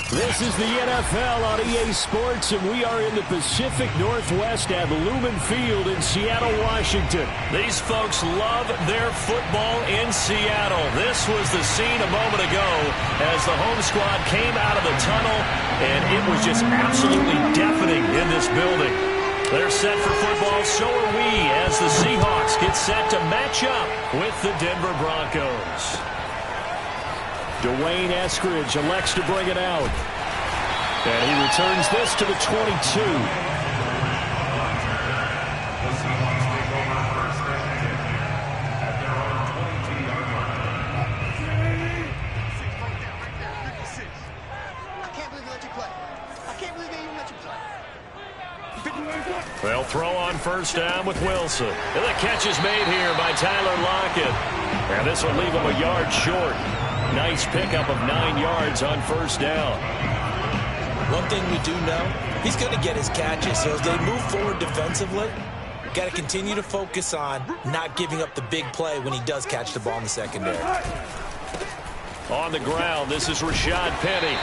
This is the NFL on EA Sports, and we are in the Pacific Northwest at Lumen Field in Seattle, Washington. These folks love their football in Seattle. This was the scene a moment ago as the home squad came out of the tunnel, and it was just absolutely deafening in this building. They're set for football, so are we, as the Seahawks get set to match up with the Denver Broncos. Dwayne Eskridge elects to bring it out. And he returns this to the 22. They'll throw on first down with Wilson. And the catch is made here by Tyler Lockett. And this will leave him a yard short. Nice pickup of 9 yards on first down. One thing we do know, he's going to get his catches. So as they move forward defensively, got to continue to focus on not giving up the big play when he does catch the ball in the secondary. On the ground, this is Rashad Penny.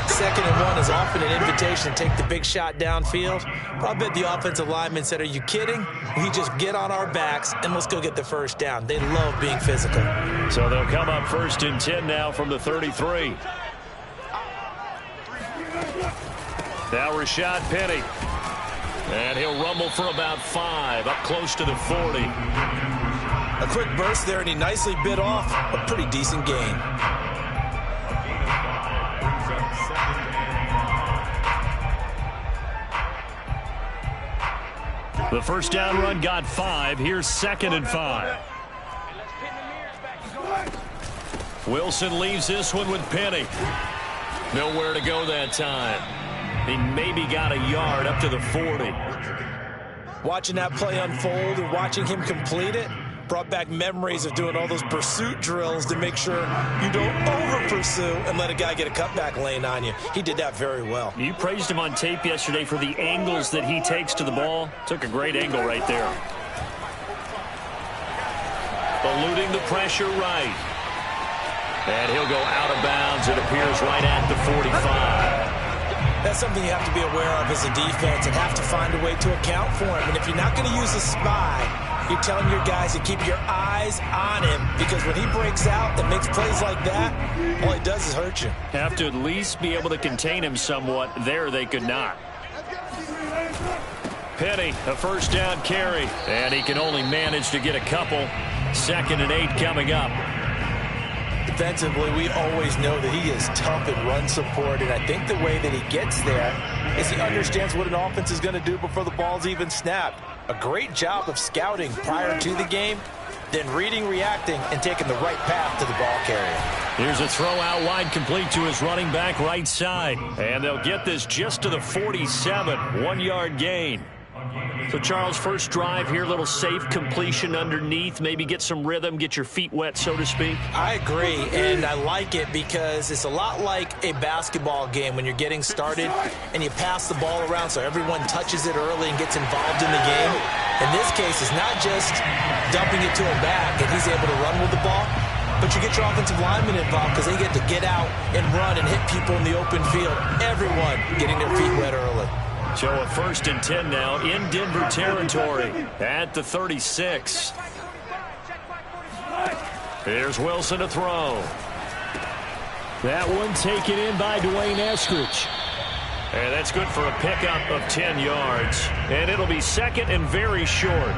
2nd and 1 is often an invitation to take the big shot downfield. Probably the offensive lineman said, are you kidding? We just get on our backs and let's go get the first down. They love being physical. So they'll come up 1st and 10 now from the 33. Now Rashad Penny. And he'll rumble for about 5, up close to the 40. A quick burst there, and he nicely bit off a pretty decent gain. The first down run got 5. Here's 2nd and 5. Wilson leaves this one with Penny. Nowhere to go that time. He maybe got a yard up to the 40. Watching that play unfold and watching him complete it brought back memories of doing all those pursuit drills to make sure you don't over-pursue and let a guy get a cutback lane on you. He did that very well. You praised him on tape yesterday for the angles that he takes to the ball. Took a great angle right there. Eluding the pressure right. And he'll go out of bounds. It appears right at the 45. That's something you have to be aware of as a defense and have to find a way to account for him. And if you're not going to use a spy, you're telling your guys to keep your eyes on him, because when he breaks out and makes plays like that, all he does is hurt you. Have to at least be able to contain him somewhat. There they could not. Penny, a first down carry, and he can only manage to get a couple. 2nd and 8 coming up. Defensively, we always know that he is tough in run support, and I think the way that he gets there is he understands what an offense is going to do before the ball's even snapped. A great job of scouting prior to the game, then reading, reacting, and taking the right path to the ball carrier. Here's a throw out wide, complete to his running back right side. And they'll get this just to the 47, 1-yard gain. So, Charles, first drive here, little safe completion underneath, maybe get some rhythm, get your feet wet, so to speak. I agree, and I like it because it's a lot like a basketball game when you're getting started and you pass the ball around so everyone touches it early and gets involved in the game. In this case, it's not just dumping it to a back and he's able to run with the ball, but you get your offensive linemen involved because they get to get out and run and hit people in the open field. Everyone getting their feet wet early. So a 1st and 10 now in Denver territory at the 36. Here's Wilson to throw. That one taken in by Dwayne Eskridge. And that's good for a pickup of 10 yards. And it'll be 2nd and very short.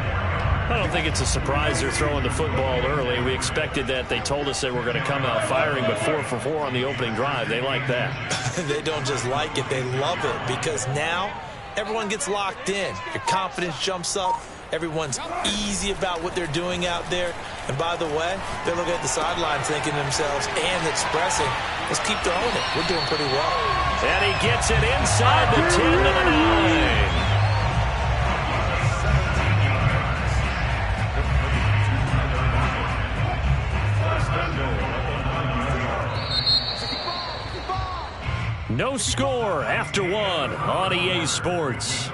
I don't think it's a surprise they're throwing the football early. We expected that. They told us they were going to come out firing, but 4 for 4 on the opening drive. They like that. They don't just like it, they love it, because now everyone gets locked in. Your confidence jumps up. Everyone's easy about what they're doing out there. And by the way, they're looking at the sidelines thinking to themselves and expressing, let's keep throwing it. We're doing pretty well. And he gets it inside the 10 to the 9. No score after 1 on EA Sports.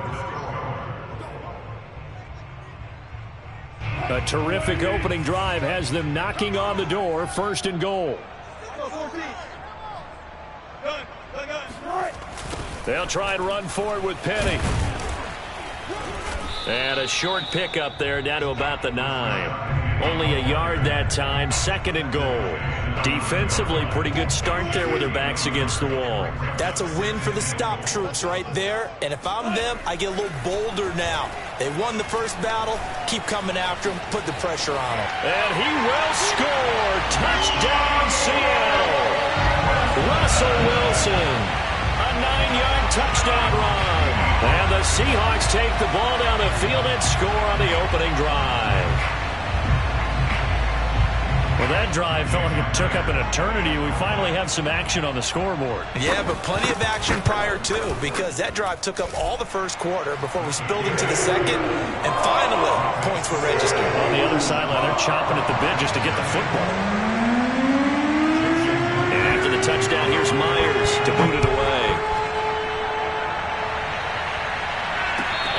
A terrific opening drive has them knocking on the door. 1st and goal. They'll try and run forward with Penny. And a short pickup there down to about the 9. Only a yard that time, 2nd and goal. Defensively, pretty good start there with their backs against the wall. That's a win for the stop troops right there. And if I'm them, I get a little bolder now. They won the first battle. Keep coming after them. Put the pressure on them. And he will score. Touchdown, Seattle. Russell Wilson. A 9-yard touchdown run. And the Seahawks take the ball down the field and score on the opening drive. Well, that drive felt like it took up an eternity. We finally have some action on the scoreboard. Yeah, but plenty of action prior to, because that drive took up all the first quarter before we spilled into the second, and finally, points were registered. On the other sideline, they're chomping at the bit just to get the football. And after the touchdown, here's Myers to boot it away.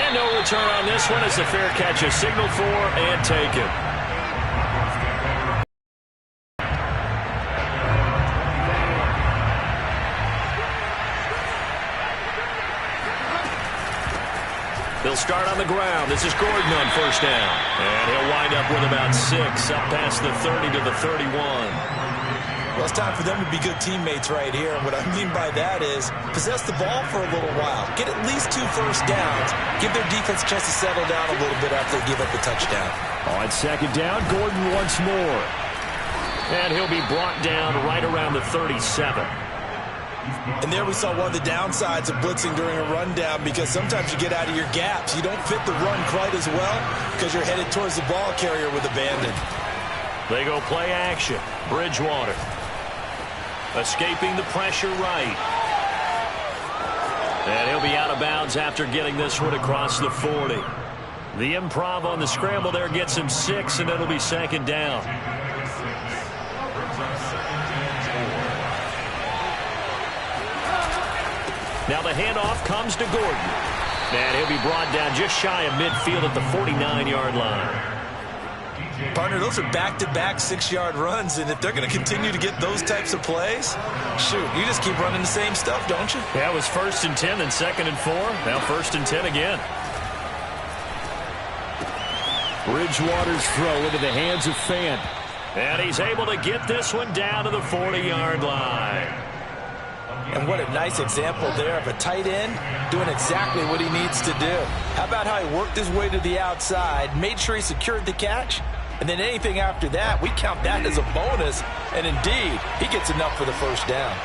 And no return on this one as the fair catch is signaled for and taken. They'll start on the ground. This is Gordon on first down. And he'll wind up with about 6, up past the 30 to the 31. Well, it's time for them to be good teammates right here. And what I mean by that is possess the ball for a little while. Get at least 2 first downs. Give their defense a chance to settle down a little bit after they give up the touchdown. On 2nd down, Gordon once more. And he'll be brought down right around the 37. And there we saw one of the downsides of blitzing during a rundown, because sometimes you get out of your gaps. You don't fit the run quite as well because you're headed towards the ball carrier with abandon. They go play action. Bridgewater escaping the pressure right. And he'll be out of bounds after getting this one across the 40. The improv on the scramble there gets him 6, and it'll be 2nd down. Now the handoff comes to Gordon. And he'll be brought down just shy of midfield at the 49-yard line. Partner, those are back-to-back 6-yard runs, and if they're going to continue to get those types of plays, shoot, you just keep running the same stuff, don't you? Yeah, it was 1st and 10, then 2nd and 4. Now 1st and 10 again. Bridgewater's throw into the hands of Fan. And he's able to get this one down to the 40-yard line. And what a nice example there of a tight end doing exactly what he needs to do. How about how he worked his way to the outside, made sure he secured the catch, and then anything after that, we count that as a bonus. And indeed, he gets enough for the first down.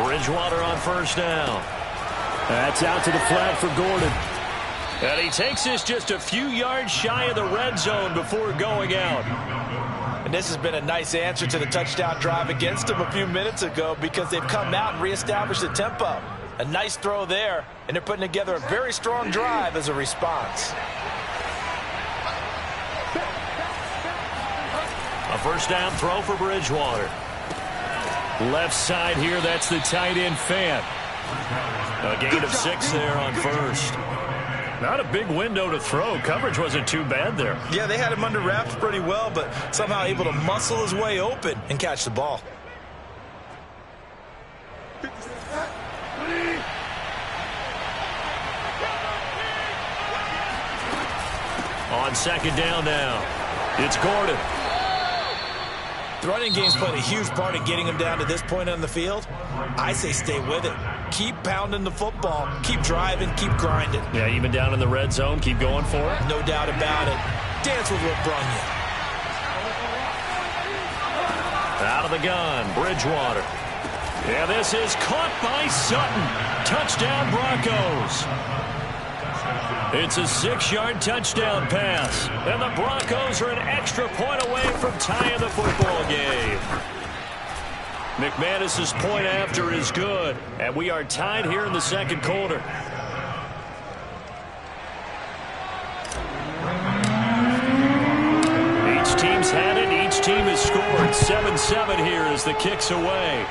Bridgewater on first down. That's out to the flat for Gordon. And he takes this just a few yards shy of the red zone before going out. And this has been a nice answer to the touchdown drive against them a few minutes ago, because they've come out and reestablished the tempo. A nice throw there, and they're putting together a very strong drive as a response. A first down throw for Bridgewater. Left side here, that's the tight end Fan. A gain of 6 there on first. Not a big window to throw. Coverage wasn't too bad there. Yeah, they had him under wraps pretty well, but somehow able to muscle his way open and catch the ball. On 2nd down now, it's Gordon. The running game's played a huge part in getting him down to this point on the field. I say stay with it. Keep pounding the football. Keep driving. Keep grinding. Yeah, even down in the red zone, keep going for it. No doubt about it. Dance with what brung you. Out of the gun, Bridgewater. Yeah, this is caught by Sutton. Touchdown, Broncos. It's a 6-yard touchdown pass. And the Broncos are an extra point away from tying the football game. McManus's point after is good. And we are tied here in the second quarter. Each team's had it. Each team has scored. 7-7 here as the kick's away.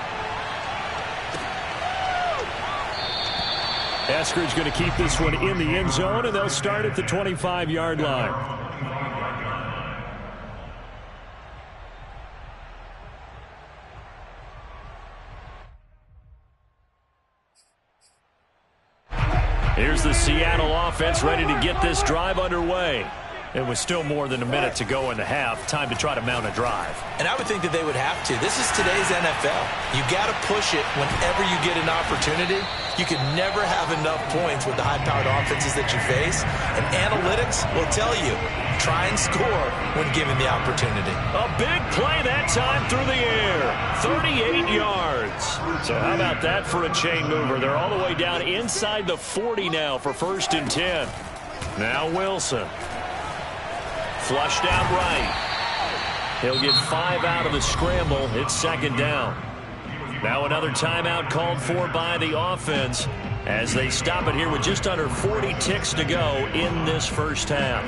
Eskridge going to keep this one in the end zone, and they'll start at the 25-yard line. Here's the Seattle offense ready to get this drive underway. It was still more than a minute to go in the half. Time to try to mount a drive. And I would think that they would have to. This is today's NFL. You got to push it whenever you get an opportunity. You can never have enough points with the high-powered offenses that you face. And analytics will tell you, try and score when given the opportunity. A big play that time through the air. 38 yards. So how about that for a chain mover? They're all the way down inside the 40 now for 1st and 10. Now Wilson. Flushed out right. He'll get 5 out of the scramble. It's 2nd down. Now another timeout called for by the offense as they stop it here with just under 40 ticks to go in this first half.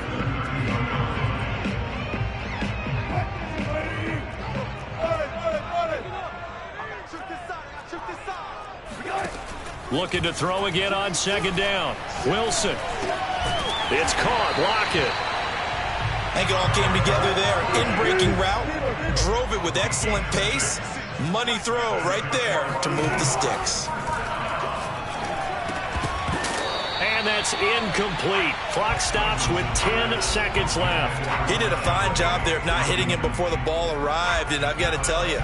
Looking to throw again on 2nd down. Wilson. It's caught. Lockett. I think it all came together there. In-breaking route, drove it with excellent pace. Money throw right there to move the sticks. And that's incomplete. Clock stops with 10 seconds left. He did a fine job there of not hitting him before the ball arrived, and I've got to tell you,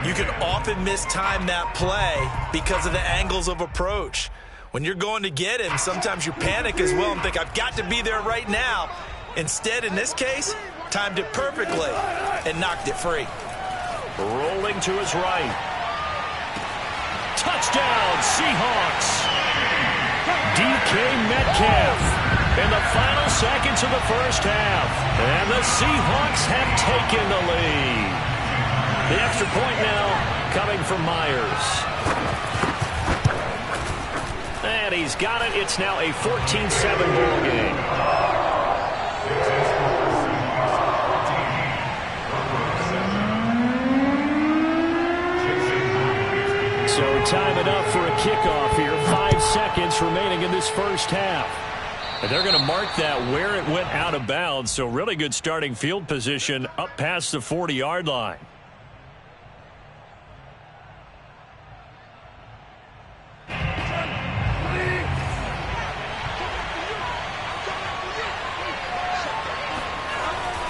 you can often mistime that play because of the angles of approach. When you're going to get him, sometimes you panic as well and think, I've got to be there right now. Instead, in this case, timed it perfectly and knocked it free. Rolling to his right. Touchdown, Seahawks. DK Metcalf in the final seconds of the first half. And the Seahawks have taken the lead. The extra point now coming from Myers. And he's got it. It's now a 14-7 ball game. So time enough for a kickoff here. 5 seconds remaining in this first half. And they're going to mark that where it went out of bounds. So really good starting field position up past the 40-yard line.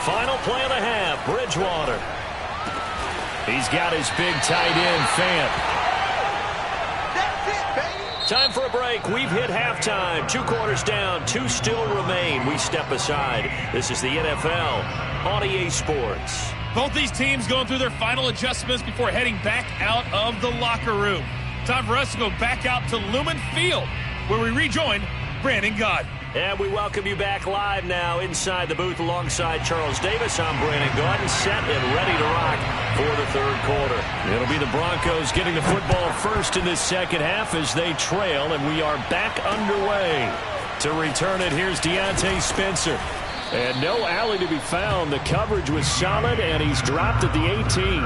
Final play of the half, Bridgewater. He's got his big tight end, Fant. Time for a break. We've hit halftime. 2 quarters down. 2 still remain. We step aside. This is the NFL on EA Sports. Both these teams going through their final adjustments before heading back out of the locker room. Time for us to go back out to Lumen Field, where we rejoin Brandon Gaudin. And we welcome you back live now inside the booth alongside Charles Davis. I'm Brandon Gaudin, set and ready to rock for the 3rd quarter. It'll be the Broncos getting the football first in this second half as they trail, and we are back underway. To return it, here's Deontay Spencer. And no alley to be found. The coverage was solid, and he's dropped at the 18.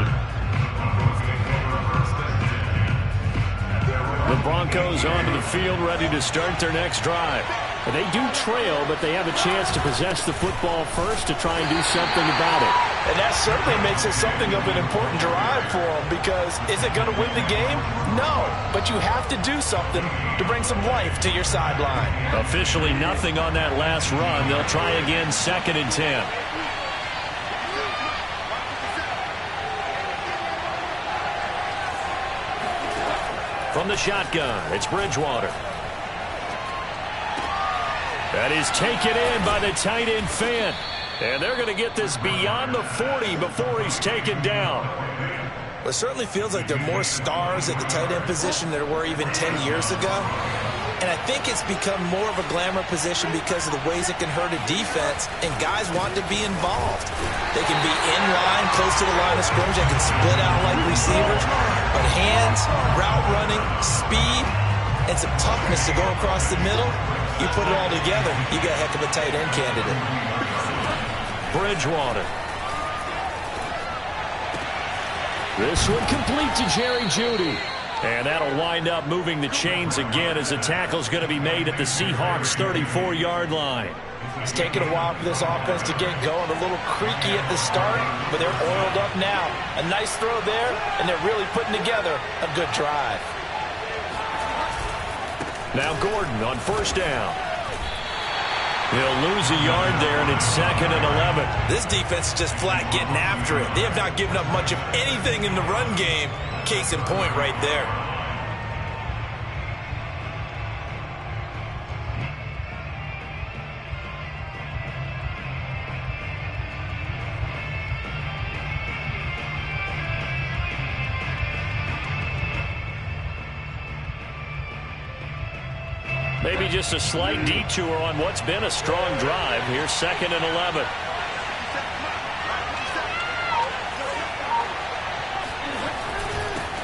The Broncos onto the field ready to start their next drive. And they do trail, but they have a chance to possess the football first to try and do something about it. And that certainly makes it something of an important drive for them, because is it going to win the game? No, but you have to do something to bring some life to your sideline. Officially nothing on that last run. They'll try again 2nd and 10. From the shotgun, it's Bridgewater. That is taken in by the tight end, Fant. And they're going to get this beyond the 40 before he's taken down. Well, it certainly feels like there are more stars at the tight end position than there were even 10 years ago. And I think it's become more of a glamour position because of the ways it can hurt a defense, and guys want to be involved. They can be in line, close to the line of scrimmage. They can split out like receivers. But hands, route running, speed, and some toughness to go across the middle, you put it all together, you got a heck of a tight end candidate. Bridgewater. This one complete to Jerry Jeudy. And that'll wind up moving the chains again as the tackle's going to be made at the Seahawks' 34-yard line. It's taken a while for this offense to get going. A little creaky at the start, but they're oiled up now. A nice throw there, and they're really putting together a good drive. Now Gordon on first down. He'll lose a yard there, and it's 2nd and 11. This defense is just flat getting after it. They have not given up much of anything in the run game. Case in point right there. Maybe just a slight detour on what's been a strong drive. Here's 2nd and 11.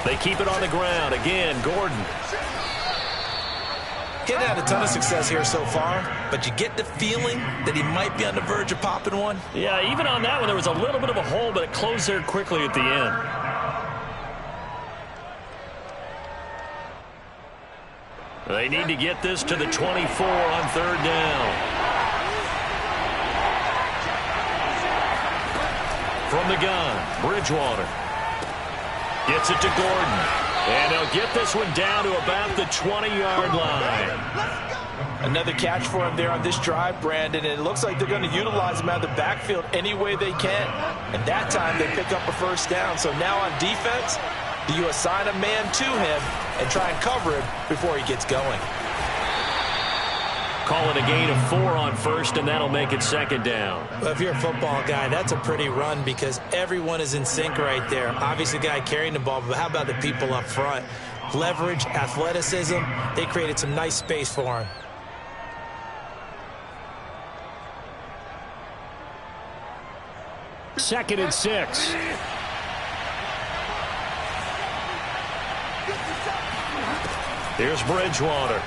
They keep it on the ground. Again, Gordon. Getting had a ton of success here so far, but you get the feeling that he might be on the verge of popping one. Yeah, even on that one, there was a little bit of a hole, but it closed there quickly at the end. They need to get this to the 24 on 3rd down. From the gun, Bridgewater. Gets it to Gordon. And he'll get this one down to about the 20-yard line. Another catch for him there on this drive, Brandon. And it looks like they're going to utilize him out of the backfield any way they can. And that time they pick up a first down. So now on defense, do you assign a man to him and try and cover him before he gets going? Call it a gain of 4 on 1st, and that'll make it 2nd down. Well, if you're a football guy, that's a pretty run because everyone is in sync right there. Obviously, the guy carrying the ball, but how about the people up front? Leverage, athleticism, they created some nice space for him. Second and 6. Here's Bridgewater.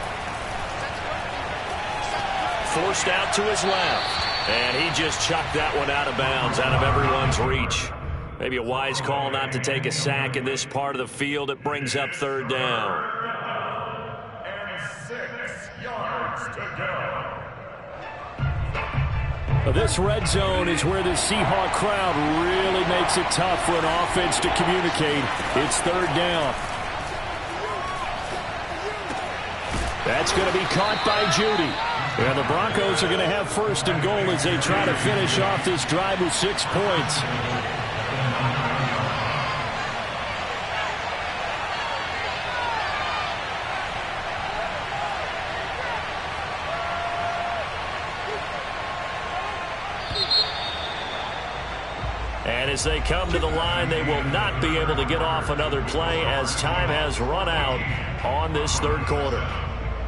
Forced out to his left. And he just chucked that one out of bounds, out of everyone's reach. Maybe a wise call not to take a sack in this part of the field. It brings up 3rd down. And 6 yards to go. This red zone is where the Seahawk crowd really makes it tough for an offense to communicate. It's 3rd down. That's going to be caught by Judy. And the Broncos are going to have 1st and goal as they try to finish off this drive with 6 points. And as they come to the line, they will not be able to get off another play as time has run out on this 3rd quarter.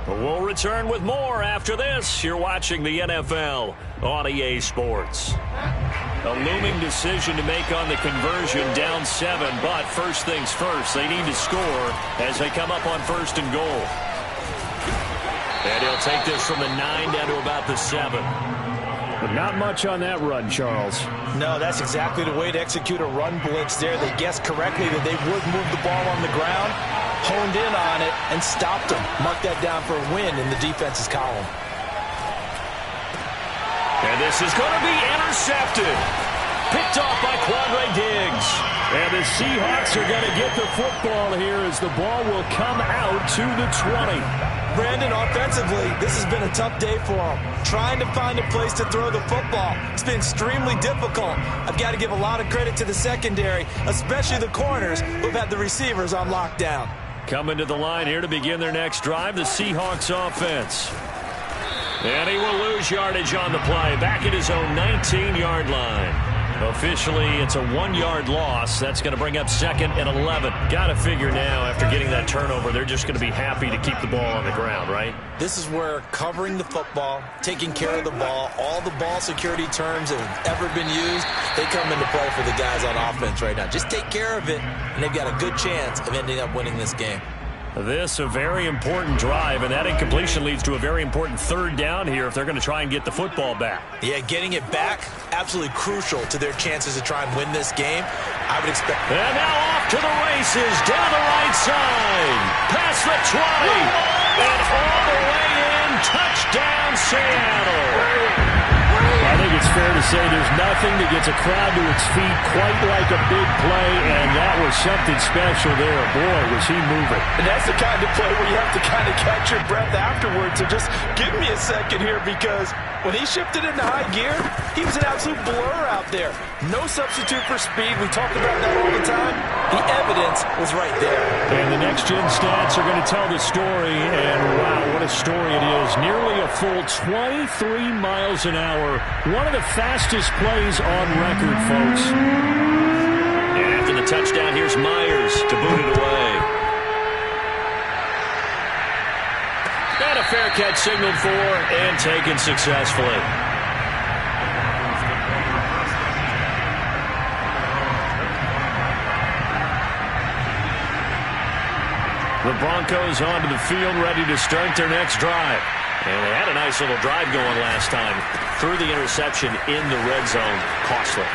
We'll return with more after this. You're watching the NFL on EA Sports. A looming decision to make on the conversion, down 7, but first things first, they need to score as they come up on 1st and goal. And he'll take this from the 9 down to about the 7. But not much on that run, Charles. No, that's exactly the way to execute a run blitz there. They guessed correctly that they would move the ball on the ground, honed in on it, and stopped them. Mark that down for a win in the defense's column. And this is going to be intercepted. Picked off by Quandre Diggs. And the Seahawks are going to get the football here as the ball will come out to the 20. Brandon, offensively, this has been a tough day for him. Trying to find a place to throw the football. It's been extremely difficult. I've got to give a lot of credit to the secondary, especially the corners who've had the receivers on lockdown. Coming to the line here to begin their next drive, the Seahawks offense. And he will lose yardage on the play, back at his own 19-yard line. Officially, it's a 1-yard loss. That's going to bring up 2nd and 11. Got to figure now, after getting that turnover, they're just going to be happy to keep the ball on the ground, right? This is where covering the football, taking care of the ball, all the ball security terms that have ever been used, they come into play for the guys on offense right now. Just take care of it, and they've got a good chance of ending up winning this game. This a very important drive, and that incompletion leads to a very important 3rd down here if they're going to try and get the football back. Yeah, getting it back, absolutely crucial to their chances to try and win this game. I would expect... And now off to the races, down the right side, past the 20, and all the way in, touchdown Seattle. I think it's fair to to say there's nothing that gets a crowd to its feet quite like a big play, and that was something special there. Boy, was he moving. And that's the kind of play where you have to kind of catch your breath afterwards. So just give me a second here, because when he shifted into high gear, he was an absolute blur out there. No substitute for speed. We talked about that all the time. The evidence was right there. And the next-gen stats are going to tell the story, and wow, what a story it is. Nearly a full 23 miles an hour. One of the fastest plays on record, folks. And after the touchdown, here's Myers to boot it away. And a fair catch signaled for and taken successfully. The Broncos onto the field, ready to start their next drive. And they had a nice little drive going last time. Threw the interception in the red zone. Costly.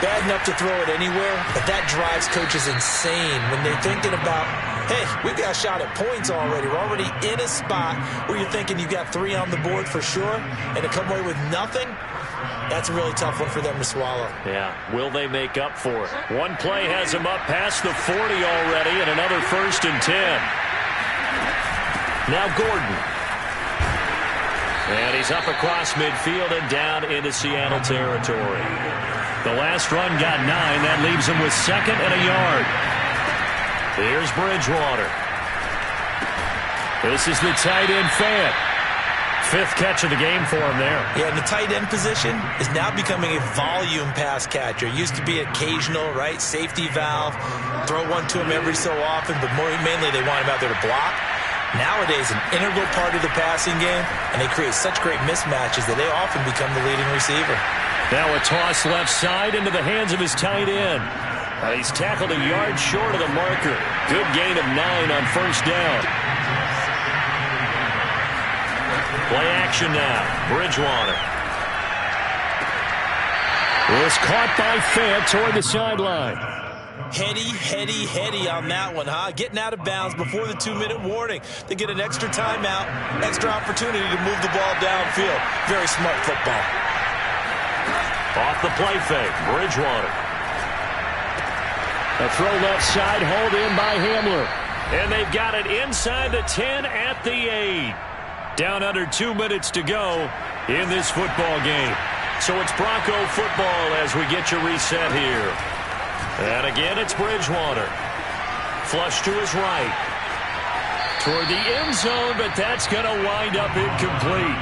Bad enough to throw it anywhere, but that drives coaches insane when they're thinking about, hey, we've got a shot at points already. We're already in a spot where you're thinking you've got 3 on the board for sure, and to come away with nothing, that's a really tough one for them to swallow. Yeah, will they make up for it? One play has them up past the 40 already, and another 1st and 10. Now Gordon. And he's up across midfield and down into Seattle territory. The last run got 9. That leaves him with 2nd and a yard. Here's Bridgewater. This is the tight end Fant. 5th catch of the game for him there. Yeah, and the tight end position is now becoming a volume pass catcher. It used to be occasional, right? Safety valve. Throw one to him every so often, but mainly they want him out there to block. Nowadays, an integral part of the passing game, and they create such great mismatches that they often become the leading receiver. Now a toss left side into the hands of his tight end. He's tackled a yard short of the marker. Good gain of 9 on 1st down. Play action now. Bridgewater. Was caught by Fant toward the sideline. Heady on that one, huh? Getting out of bounds before the 2-minute warning. They get an extra timeout, extra opportunity to move the ball downfield. Very smart football. Off the play fake, Bridgewater. A throw left side, hauled in by Hamler. And they've got it inside the 10 at the 8. Down under 2 minutes to go in this football game. So it's Bronco football as we get you reset here. And again, it's Bridgewater. Flush to his right. Toward the end zone, but that's going to wind up incomplete.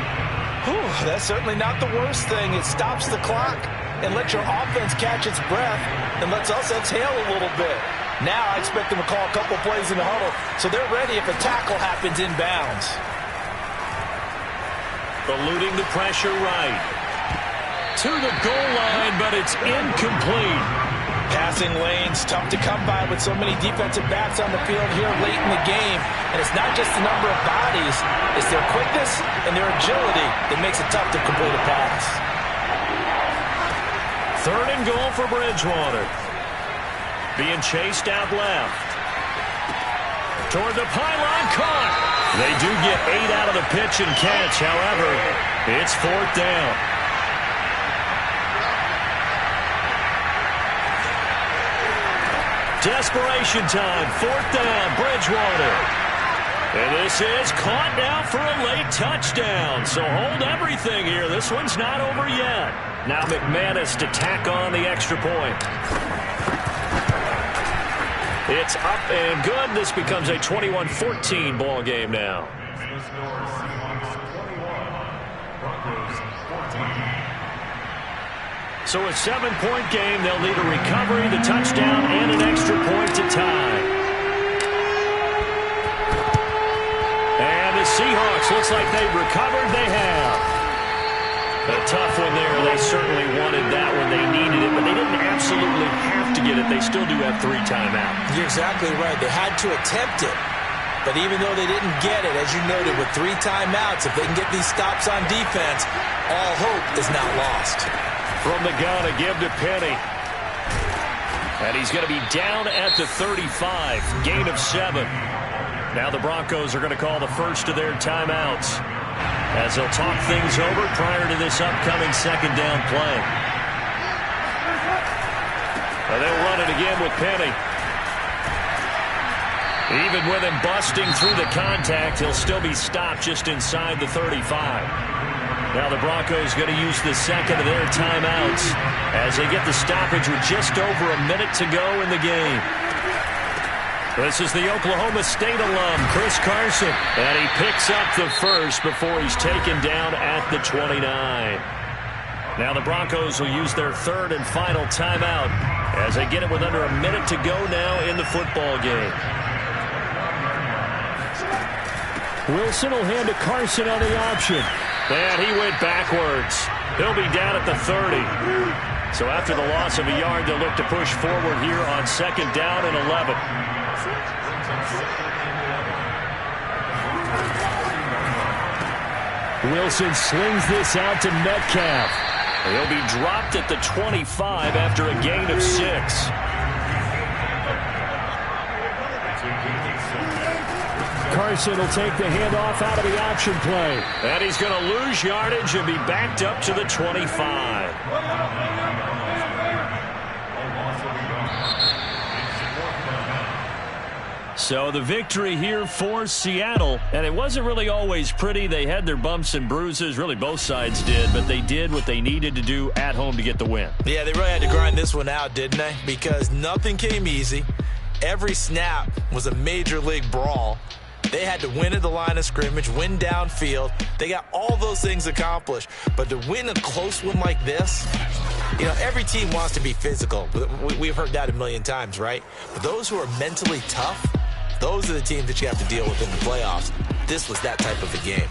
Whew, that's certainly not the worst thing. It stops the clock and lets your offense catch its breath and lets us exhale a little bit. Now I expect them to call a couple plays in the huddle so they're ready if a tackle happens inbounds. Eluding the pressure right. To the goal line, but it's incomplete. Passing lanes, tough to come by with so many defensive backs on the field here late in the game. And it's not just the number of bodies, it's their quickness and their agility that makes it tough to complete a pass. 3rd and goal for Bridgewater. Being chased out left. Toward the pylon, caught. They do get 8 out of the pitch and catch. However, it's 4th down. Desperation time. 4th down, Bridgewater. And this is caught now for a late touchdown. So hold everything here. This one's not over yet. Now McManus to tack on the extra point. It's up and good. This becomes a 21-14 ball game now. So a 7-point game. They'll need a recovery, the touchdown, and an extra point to tie. And the Seahawks, looks like they've recovered. They have. A tough one there. They certainly wanted that when they needed it, but they didn't absolutely have to get it. They still do have 3 timeouts. You're exactly right. They had to attempt it. But even though they didn't get it, as you noted, with 3 timeouts, if they can get these stops on defense, all hope is not lost. From the gun, a give to Penny. And he's going to be down at the 35. Gain of 7. Now the Broncos are going to call the first of their timeouts. as he'll talk things over prior to this upcoming second down play. And they'll run it again with Penny. Even with him busting through the contact, he'll still be stopped just inside the 35. Now the Broncos going to use the second of their timeouts as they get the stoppage with just over a minute to go in the game. This is the Oklahoma State alum, Chris Carson, and he picks up the first before he's taken down at the 29. Now the Broncos will use their third and final timeout as they get it with under a minute to go now in the football game. Wilson will hand to Carson on the option. And he went backwards. He'll be down at the 30. So after the loss of a yard, they'll look to push forward here on second down and 11. Wilson slings this out to Metcalf. He'll be dropped at the 25 after a gain of 6. Carson will take the handoff out of the option play. And he's going to lose yardage and be backed up to the 25. So the victory here for Seattle, and it wasn't really always pretty. They had their bumps and bruises, really both sides did, but they did what they needed to do at home to get the win. Yeah, they really had to grind this one out, didn't they? Because nothing came easy. Every snap was a major league brawl. They had to win at the line of scrimmage, win downfield. They got all those things accomplished. But to win a close one like this, you know, every team wants to be physical. We've heard that a million times, right? But those who are mentally tough, those are the teams that you have to deal with in the playoffs. This was that type of a game.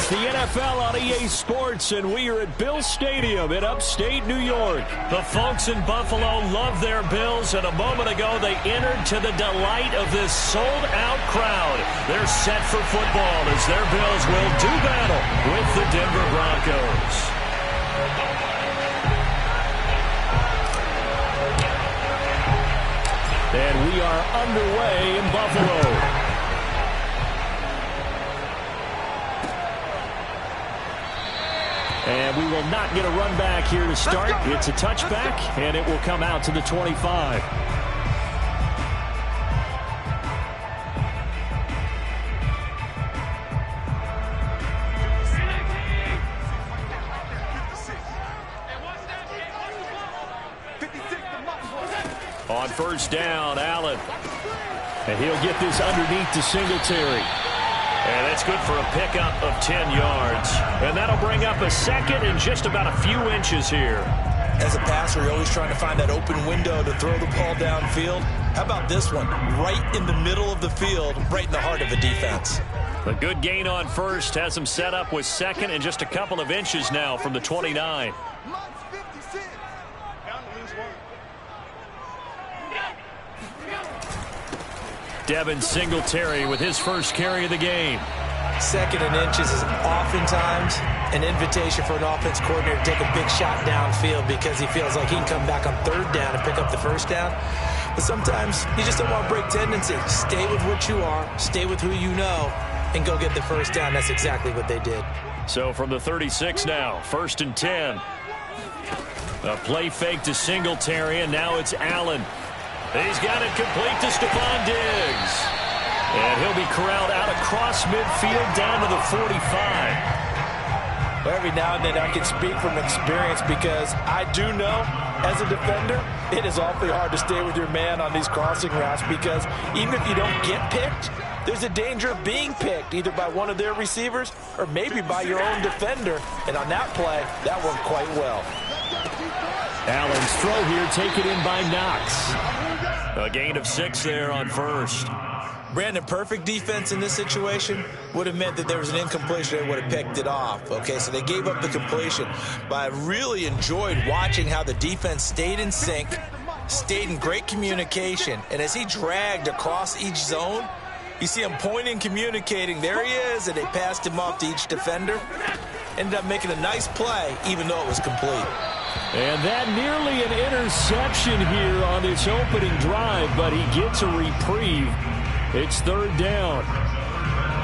It's the NFL on EA Sports, and we are at Bill Stadium in upstate New York. The folks in Buffalo love their Bills, and a moment ago they entered to the delight of this sold-out crowd. They're set for football as their Bills will do battle with the Denver Broncos. And we are underway in Buffalo. And we will not get a run back here to start. It's a touchback, and it will come out to the 25. On first down, Allen. And he'll get this underneath to Singletary. And that's good for a pickup of 10 yards. And that'll bring up a second and just about a few inches here. As a passer, you're always trying to find that open window to throw the ball downfield. How about this one? Right in the middle of the field, right in the heart of the defense. A good gain on first has him set up with second and just a couple of inches now from the 29. Devin Singletary with his first carry of the game. Second and inches is oftentimes an invitation for an offense coordinator to take a big shot downfield because he feels like he can come back on third down and pick up the first down. But sometimes you just don't want to break tendency. Stay with what you are, stay with who you know, and go get the first down. That's exactly what they did. So from the 36 now, first and 10. A play fake to Singletary, and now it's Allen. He's got it complete to Stephon Diggs. And he'll be corralled out across midfield down to the 45. Well, every now and then I can speak from experience because I do know, as a defender, it is awfully hard to stay with your man on these crossing routes because even if you don't get picked, there's a danger of being picked either by one of their receivers or maybe by your own defender. And on that play, that worked quite well. Allen's throw here taken in by Knox. A gain of 6 there on first. Brandon, perfect defense in this situation would have meant that there was an incompletion. They would have picked it off. Okay, so they gave up the completion. But I really enjoyed watching how the defense stayed in sync, stayed in great communication. And as he dragged across each zone, you see him pointing, communicating. There he is, and they passed him off to each defender. Ended up making a nice play, even though it was complete. And that nearly an interception here on this opening drive, but he gets a reprieve. It's third down.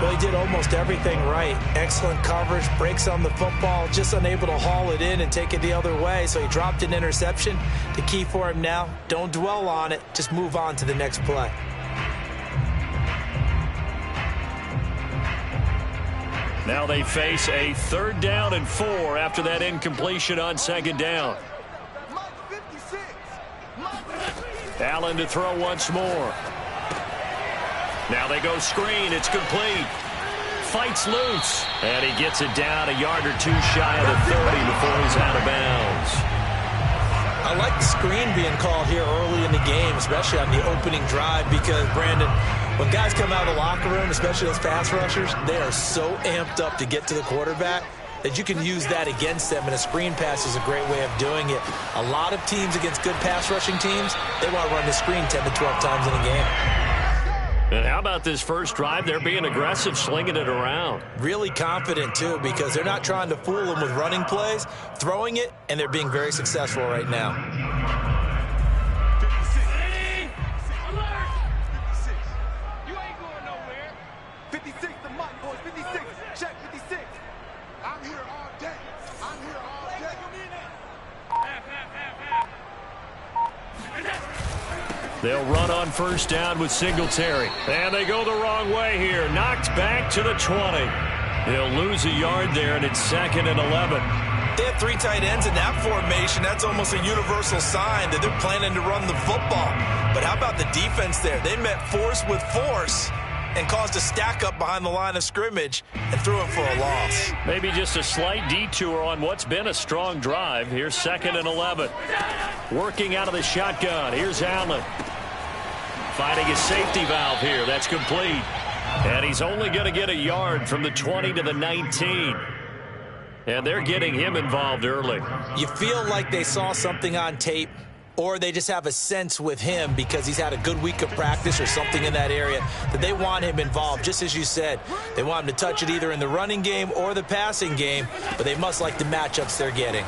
Well, he did almost everything right. Excellent coverage, breaks on the football, just unable to haul it in and take it the other way. So he dropped an interception. The key for him now, don't dwell on it. Just move on to the next play. Now they face a third down and 4 after that incompletion on second down. Allen to throw once more. Now they go screen. It's complete. Fights loose. And he gets it down a yard or two shy of the 30 before he's out of bounds. I like the screen being called here early in the game, especially on the opening drive, because, Brandon, when guys come out of the locker room, especially those pass rushers, they are so amped up to get to the quarterback that you can use that against them, and a screen pass is a great way of doing it. A lot of teams against good pass rushing teams, they want to run the screen 10 to 12 times in a game. And how about this first drive? They're being aggressive, slinging it around. Really confident, too, because they're not trying to fool them with running plays, throwing it, and they're being very successful right now. They'll run on first down with Singletary. And they go the wrong way here. Knocked back to the 20. They'll lose a yard there, and it's second and 11. They have 3 tight ends in that formation. That's almost a universal sign that they're planning to run the football. But how about the defense there? They met force with force and caused a stack up behind the line of scrimmage and threw it for a loss. Maybe just a slight detour on what's been a strong drive. Here's second and 11. Working out of the shotgun. Here's Allen. Finding his safety valve here. That's complete. And he's only going to get a yard from the 20 to the 19. And they're getting him involved early. You feel like they saw something on tape, or they just have a sense with him because he's had a good week of practice or something in that area that they want him involved. Just as you said, they want him to touch it either in the running game or the passing game, but they must like the matchups they're getting.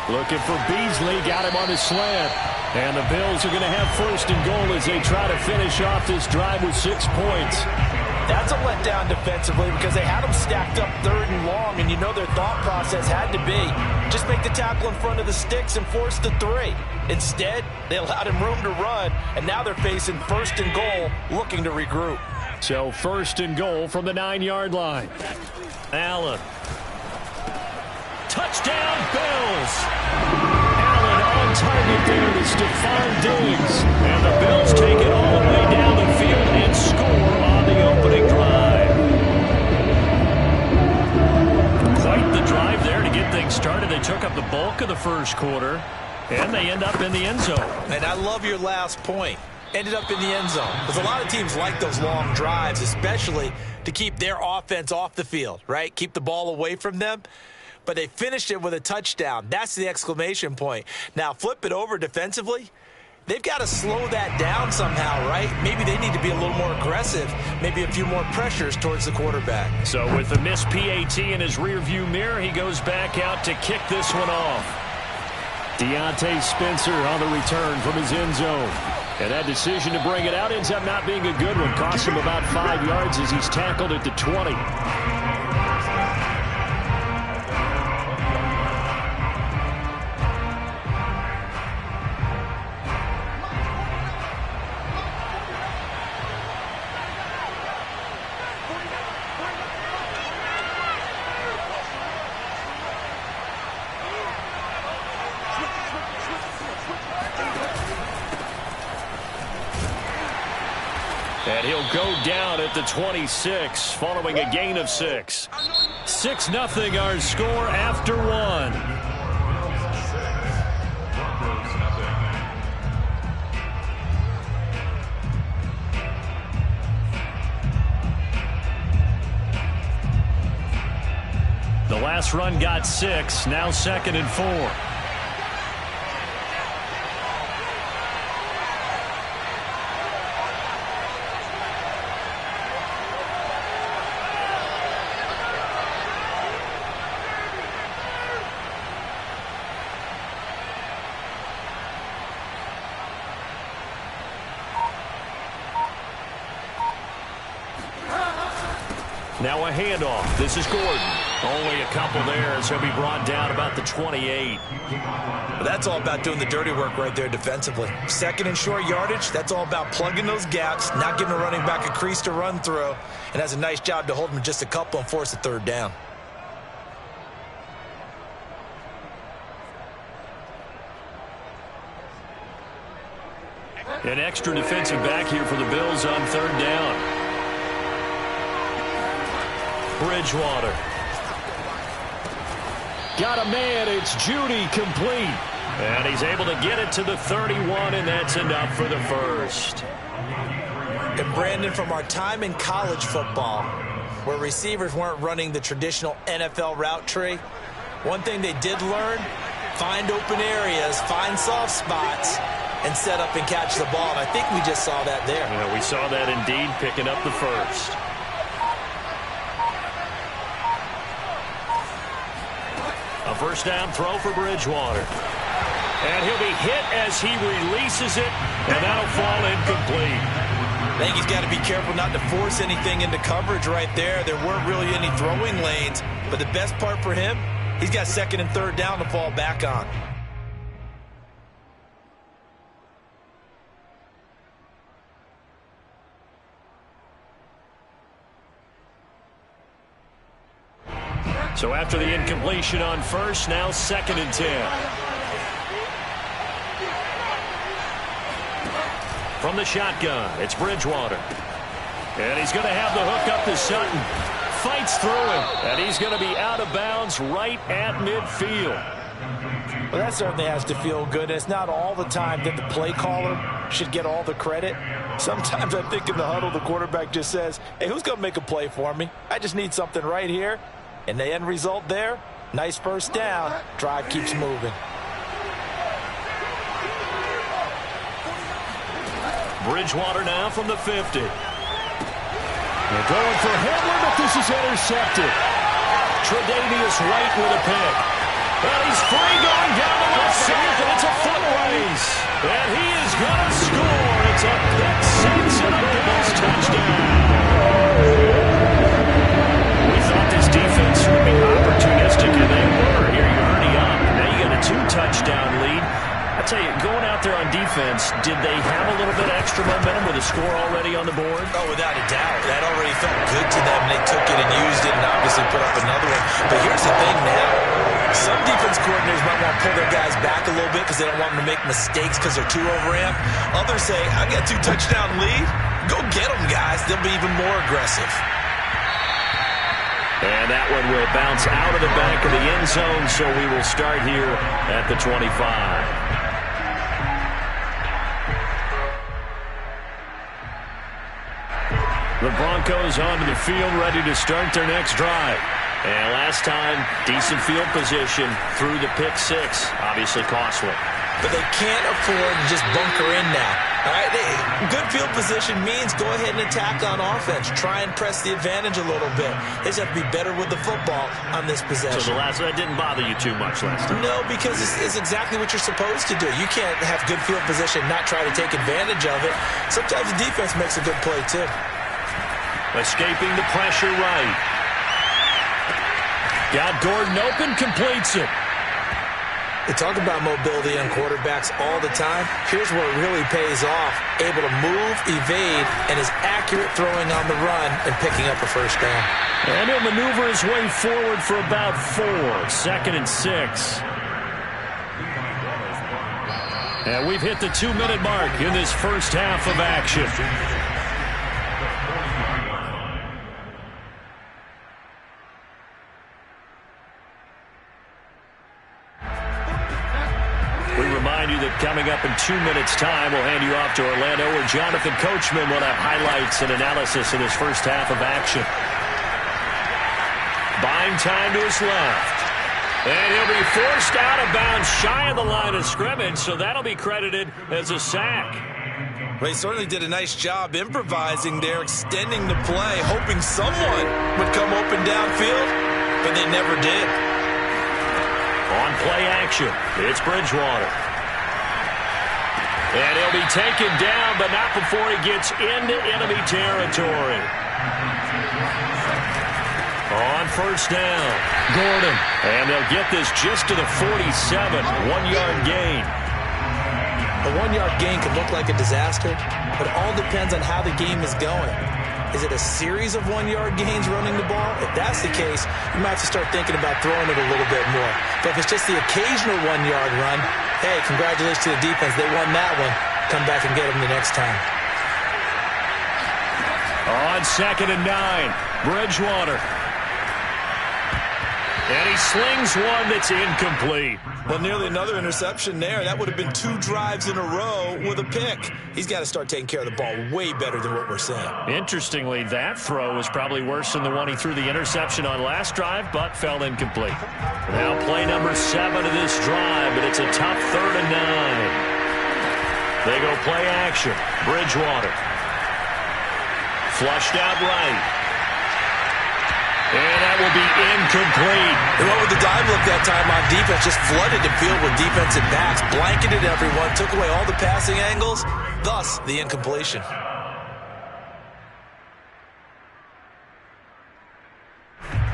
Looking for Beasley, got him on his slant. And the Bills are going to have first and goal as they try to finish off this drive with 6 points. That's a letdown defensively because they had them stacked up 3rd and long, and you know their thought process had to be just make the tackle in front of the sticks and force the 3. Instead, they allowed him room to run, and now they're facing first and goal, looking to regroup. So first and goal from the 9-yard line. Allen. Touchdown, Bills. Allen on target there to Stephon Diggs. And the Bills take it all the way down the field and score on the opening drive. Quite the drive there to get things started. They took up the bulk of the first quarter, and they end up in the end zone. And I love your last point. Ended up in the end zone. Because a lot of teams like those long drives, especially to keep their offense off the field, right? Keep the ball away from them. But they finished it with a touchdown. That's the exclamation point. Now, flip it over defensively. They've got to slow that down somehow, right? Maybe they need to be a little more aggressive, maybe a few more pressures towards the quarterback. So with the missed PAT in his rearview mirror, he goes back out to kick this one off. Deontay Spencer on the return from his end zone. And that decision to bring it out ends up not being a good one. Cost him about 5 yards as he's tackled at the 20. And he'll go down at the 26 following a gain of 6. 6-0 our score after 1. The last run got 6, now 2nd and 4. Now a handoff. This is Gordon. Only a couple there as he'll be brought down about the 28. Well, that's all about doing the dirty work right there defensively. 2nd and short yardage, that's all about plugging those gaps, not giving a running back a crease to run through, and has a nice job to hold him just a couple and force a 3rd down. An extra defensive back here for the Bills on 3rd down. Bridgewater. Got a man. It's Judy complete. And he's able to get it to the 31, and that's enough for the first. And Brandon, from our time in college football, where receivers weren't running the traditional NFL route tree, one thing they did learn, find open areas, find soft spots, and set up and catch the ball. And I think we just saw that there. Yeah, we saw that indeed, picking up the first. A first down throw for Bridgewater. And he'll be hit as he releases it, and that'll fall incomplete. I think he's got to be careful not to force anything into coverage right there. There weren't really any throwing lanes, but the best part for him, he's got 2nd and 3rd down to fall back on. So after the incompletion on first, now 2nd and 10. From the shotgun, it's Bridgewater. And he's going to have the hook up to Sutton. Fights through him, and he's going to be out of bounds right at midfield. Well, that certainly has to feel good. It's not all the time that the play caller should get all the credit. Sometimes I think in the huddle, the quarterback just says, hey, who's going to make a play for me? I just need something right here. And the end result there, nice first down. Drive keeps moving. Bridgewater now from the 50. They're going for Hamler, but this is intercepted. Tre'Davious White with a pick. And he's free going down the left side, and it's a foot race. And he is going to score. It's a pick six and a Bills touchdown. We thought this defense would be opportunistic, and they were. Here, you're already up. Now you got a 2-touchdown lead. I tell you, going out there on defense, did they have a little bit extra momentum with a score already on the board? Oh, without a doubt. That already felt good to them. They took it and used it and obviously put up another one. But here's the thing now. Some defense coordinators might want to pull their guys back a little bit because they don't want them to make mistakes because they're too overamped. Others say, I got 2-touchdown lead. Go get them, guys. They'll be even more aggressive. And that one will bounce out of the back of the end zone, so we will start here at the 25. The Broncos onto the field, ready to start their next drive. And last time, decent field position through the pick six. Obviously costly. But they can't afford to just bunker in now. All right? Good field position means go ahead and attack on offense. Try and press the advantage a little bit. They just have to be better with the football on this possession. So that didn't bother you too much last time? No, because it's exactly what you're supposed to do. You can't have good field position, not try to take advantage of it. Sometimes the defense makes a good play, too. Escaping the pressure right. Got Gordon open, completes it. They talk about mobility on quarterbacks all the time. Here's where it really pays off. Able to move, evade, and is accurate throwing on the run and picking up a first down. And he'll maneuver his way forward for about 4. 2nd and 6. And we've hit the 2-minute mark in this first half of action. Coming up in 2 minutes' time, we'll hand you off to Orlando, where Jonathan Coachman will have highlights and analysis of this first half of action. Buying time to his left. And he'll be forced out of bounds shy of the line of scrimmage, so that'll be credited as a sack. Well, he certainly did a nice job improvising there, extending the play, hoping someone would come open downfield, but they never did. On play action, it's Bridgewater. And he'll be taken down, but not before he gets into enemy territory. On first down, Gordon. And they'll get this just to the 47, 1-yard gain. A 1-yard gain can look like a disaster, but it all depends on how the game is going. Is it a series of 1-yard gains running the ball? If that's the case, you might have to start thinking about throwing it a little bit more. But if it's just the occasional 1-yard run, hey, congratulations to the defense. They won that one. Come back and get them the next time. On 2nd and 9, Bridgewater. And he slings one that's incomplete. Well, nearly another interception there. That would have been 2 drives in a row with a pick. He's got to start taking care of the ball way better than what we're seeing. Interestingly, that throw was probably worse than the one he threw the interception on last drive, but fell incomplete. Now play number 7 of this drive, but it's a tough 3rd and 9. They go play action. Bridgewater. Flushed out right. And that will be incomplete. They went with the dive look that time on defense. Just flooded the field with defensive backs. Blanketed everyone. Took away all the passing angles. Thus, the incompletion.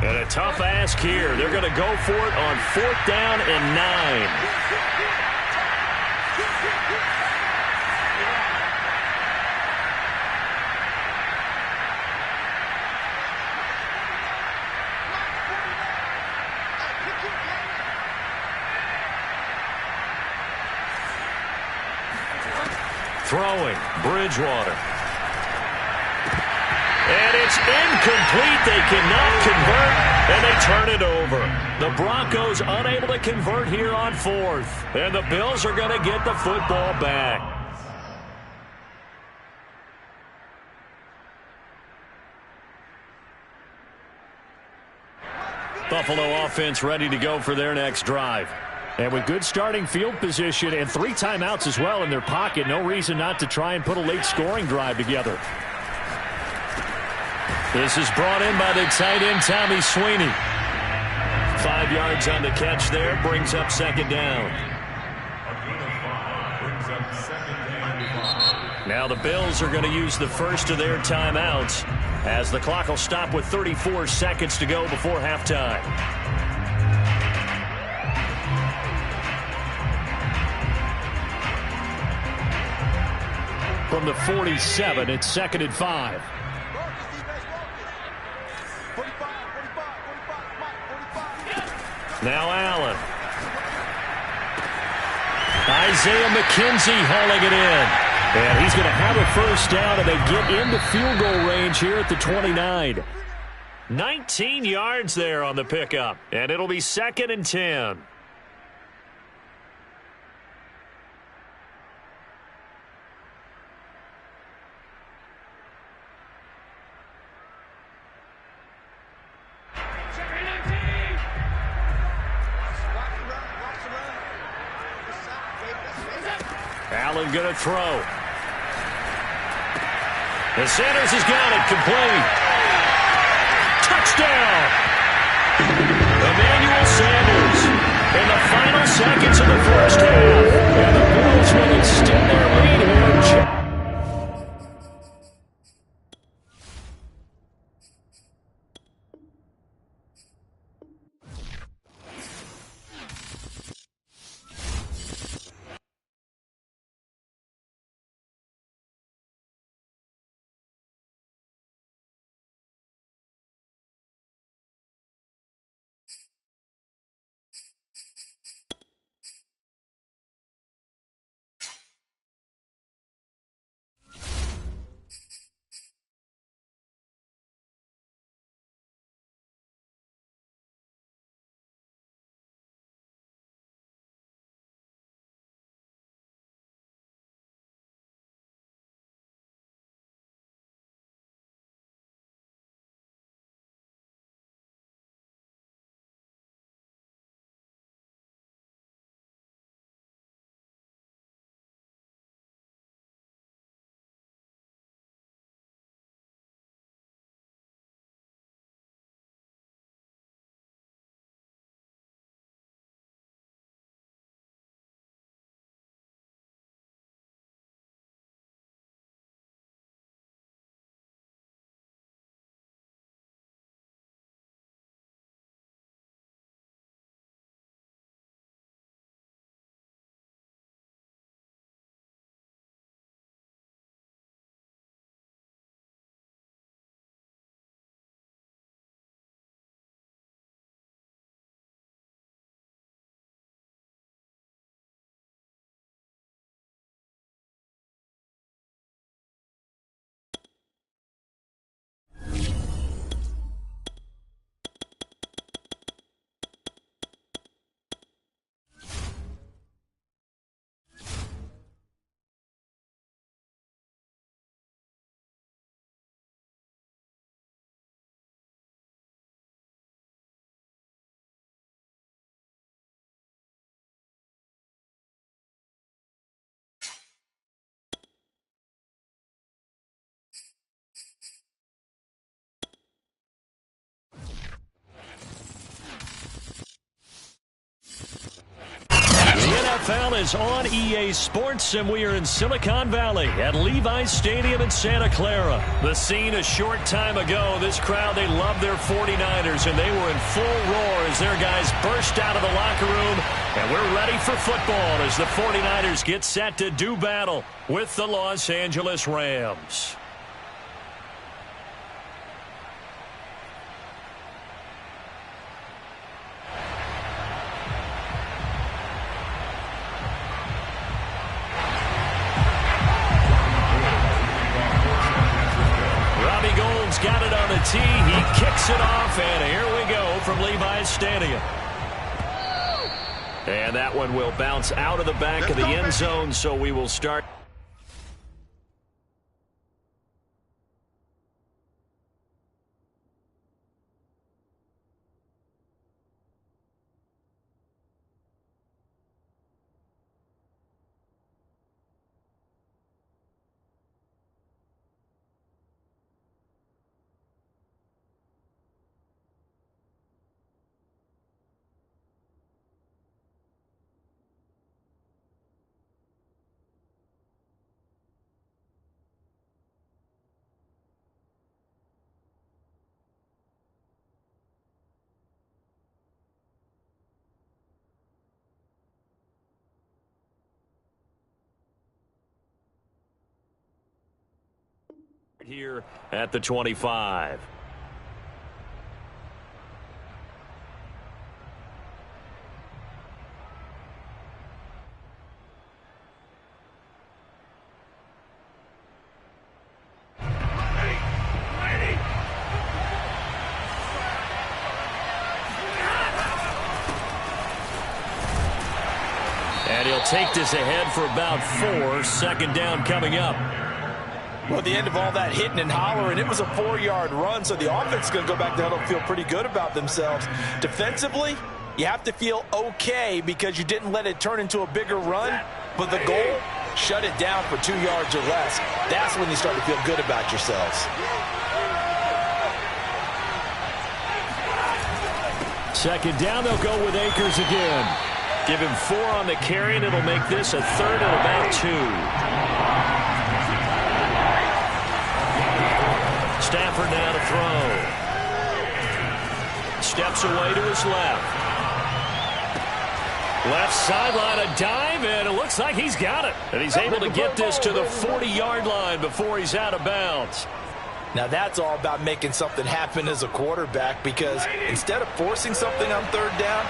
And a tough ask here. They're going to go for it on 4th down and 9. Throwing, Bridgewater. And And it's incomplete. They cannot convert, and they turn it over. The Broncos unable to convert here on fourth. And the Bills are going to get the football back. Buffalo offense ready to go for their next drive. And with good starting field position and 3 timeouts as well in their pocket, no reason not to try and put a late scoring drive together. This is brought in by the tight end, Tommy Sweeney. 5 yards on the catch there, brings up second down. Now the Bills are going to use the first of their timeouts as the clock will stop with 34 seconds to go before halftime. From the 47, it's second and 5. Now Allen. Isaiah McKenzie hauling it in. And he's going to have a first down, and they get into field goal range here at the 29. 19 yards there on the pickup, and it'll be second and 10. Allen going to throw. And Sanders has got it complete. Touchdown! Emmanuel Sanders in the final seconds of the first half. And the Bills will extend their lead here. NFL is on EA Sports, and we are in Silicon Valley at Levi's Stadium in Santa Clara. The scene a short time ago. This crowd, they love their 49ers, and they were in full roar as their guys burst out of the locker room. And we're ready for football as the 49ers get set to do battle with the Los Angeles Rams. Got it tee. He kicks it off, and here we go from Levi's Stadium. And that one will bounce out of the back of the end zone, so we will start. Here at the 25. And he'll take this ahead for about 4. Second down coming up. Well, at the end of all that hitting and hollering, it was a 4-yard run, so the offense is going to go back down and feel pretty good about themselves. Defensively, you have to feel okay because you didn't let it turn into a bigger run, but the goal, shut it down for 2 yards or less. That's when you start to feel good about yourselves. Second down, they'll go with Akers again. Give him 4 on the carry, and it'll make this a 3rd and about 2. Stafford now to throw. Steps away to his left. Left sideline, a dive, and it looks like he's got it. And he's able to get this to the 40-yard line before he's out of bounds. Now that's all about making something happen as a quarterback, because instead of forcing something on 3rd down,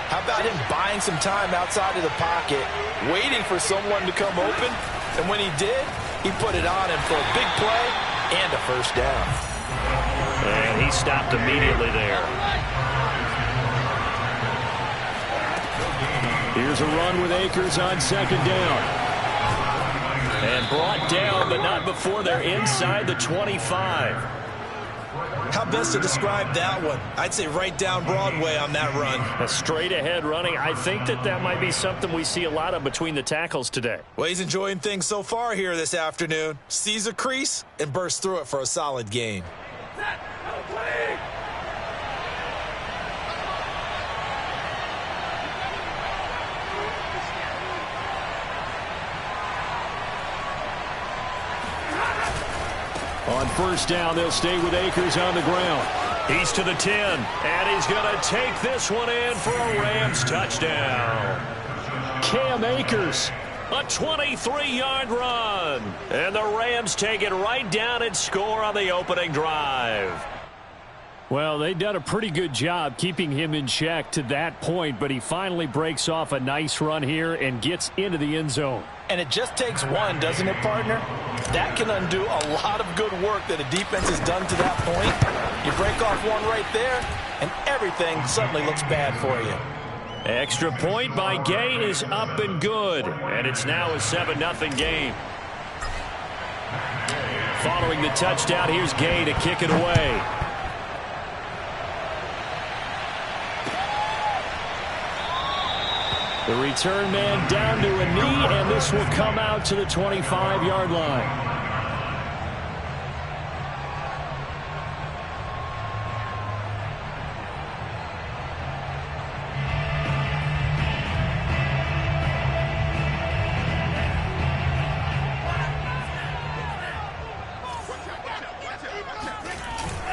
how about him buying some time outside of the pocket, waiting for someone to come open, and when he did, he put it on him for a big play and a 1st down. And he stopped immediately there. Here's a run with Akers on 2nd down. And brought down, but not before they're inside the 25. How best to describe that one? I'd say right down Broadway on that run. A straight-ahead running. I think that might be something we see a lot of between the tackles today. Well, he's enjoying things so far here this afternoon. Sees a crease and bursts through it for a solid gain. On 1st down, they'll stay with Akers on the ground. He's to the 10, and he's going to take this one in for a Rams touchdown. Cam Akers, a 23-yard run. And the Rams take it right down and score on the opening drive. Well, they've done a pretty good job keeping him in check to that point, but he finally breaks off a nice run here and gets into the end zone. And it just takes one, doesn't it, partner? That can undo a lot of good work that a defense has done to that point. You break off one right there, and everything suddenly looks bad for you. Extra point by Gay is up and good, and it's now a 7-0 game. Following the touchdown, here's Gay to kick it away. The return man down to a knee, and this will come out to the 25-yard line.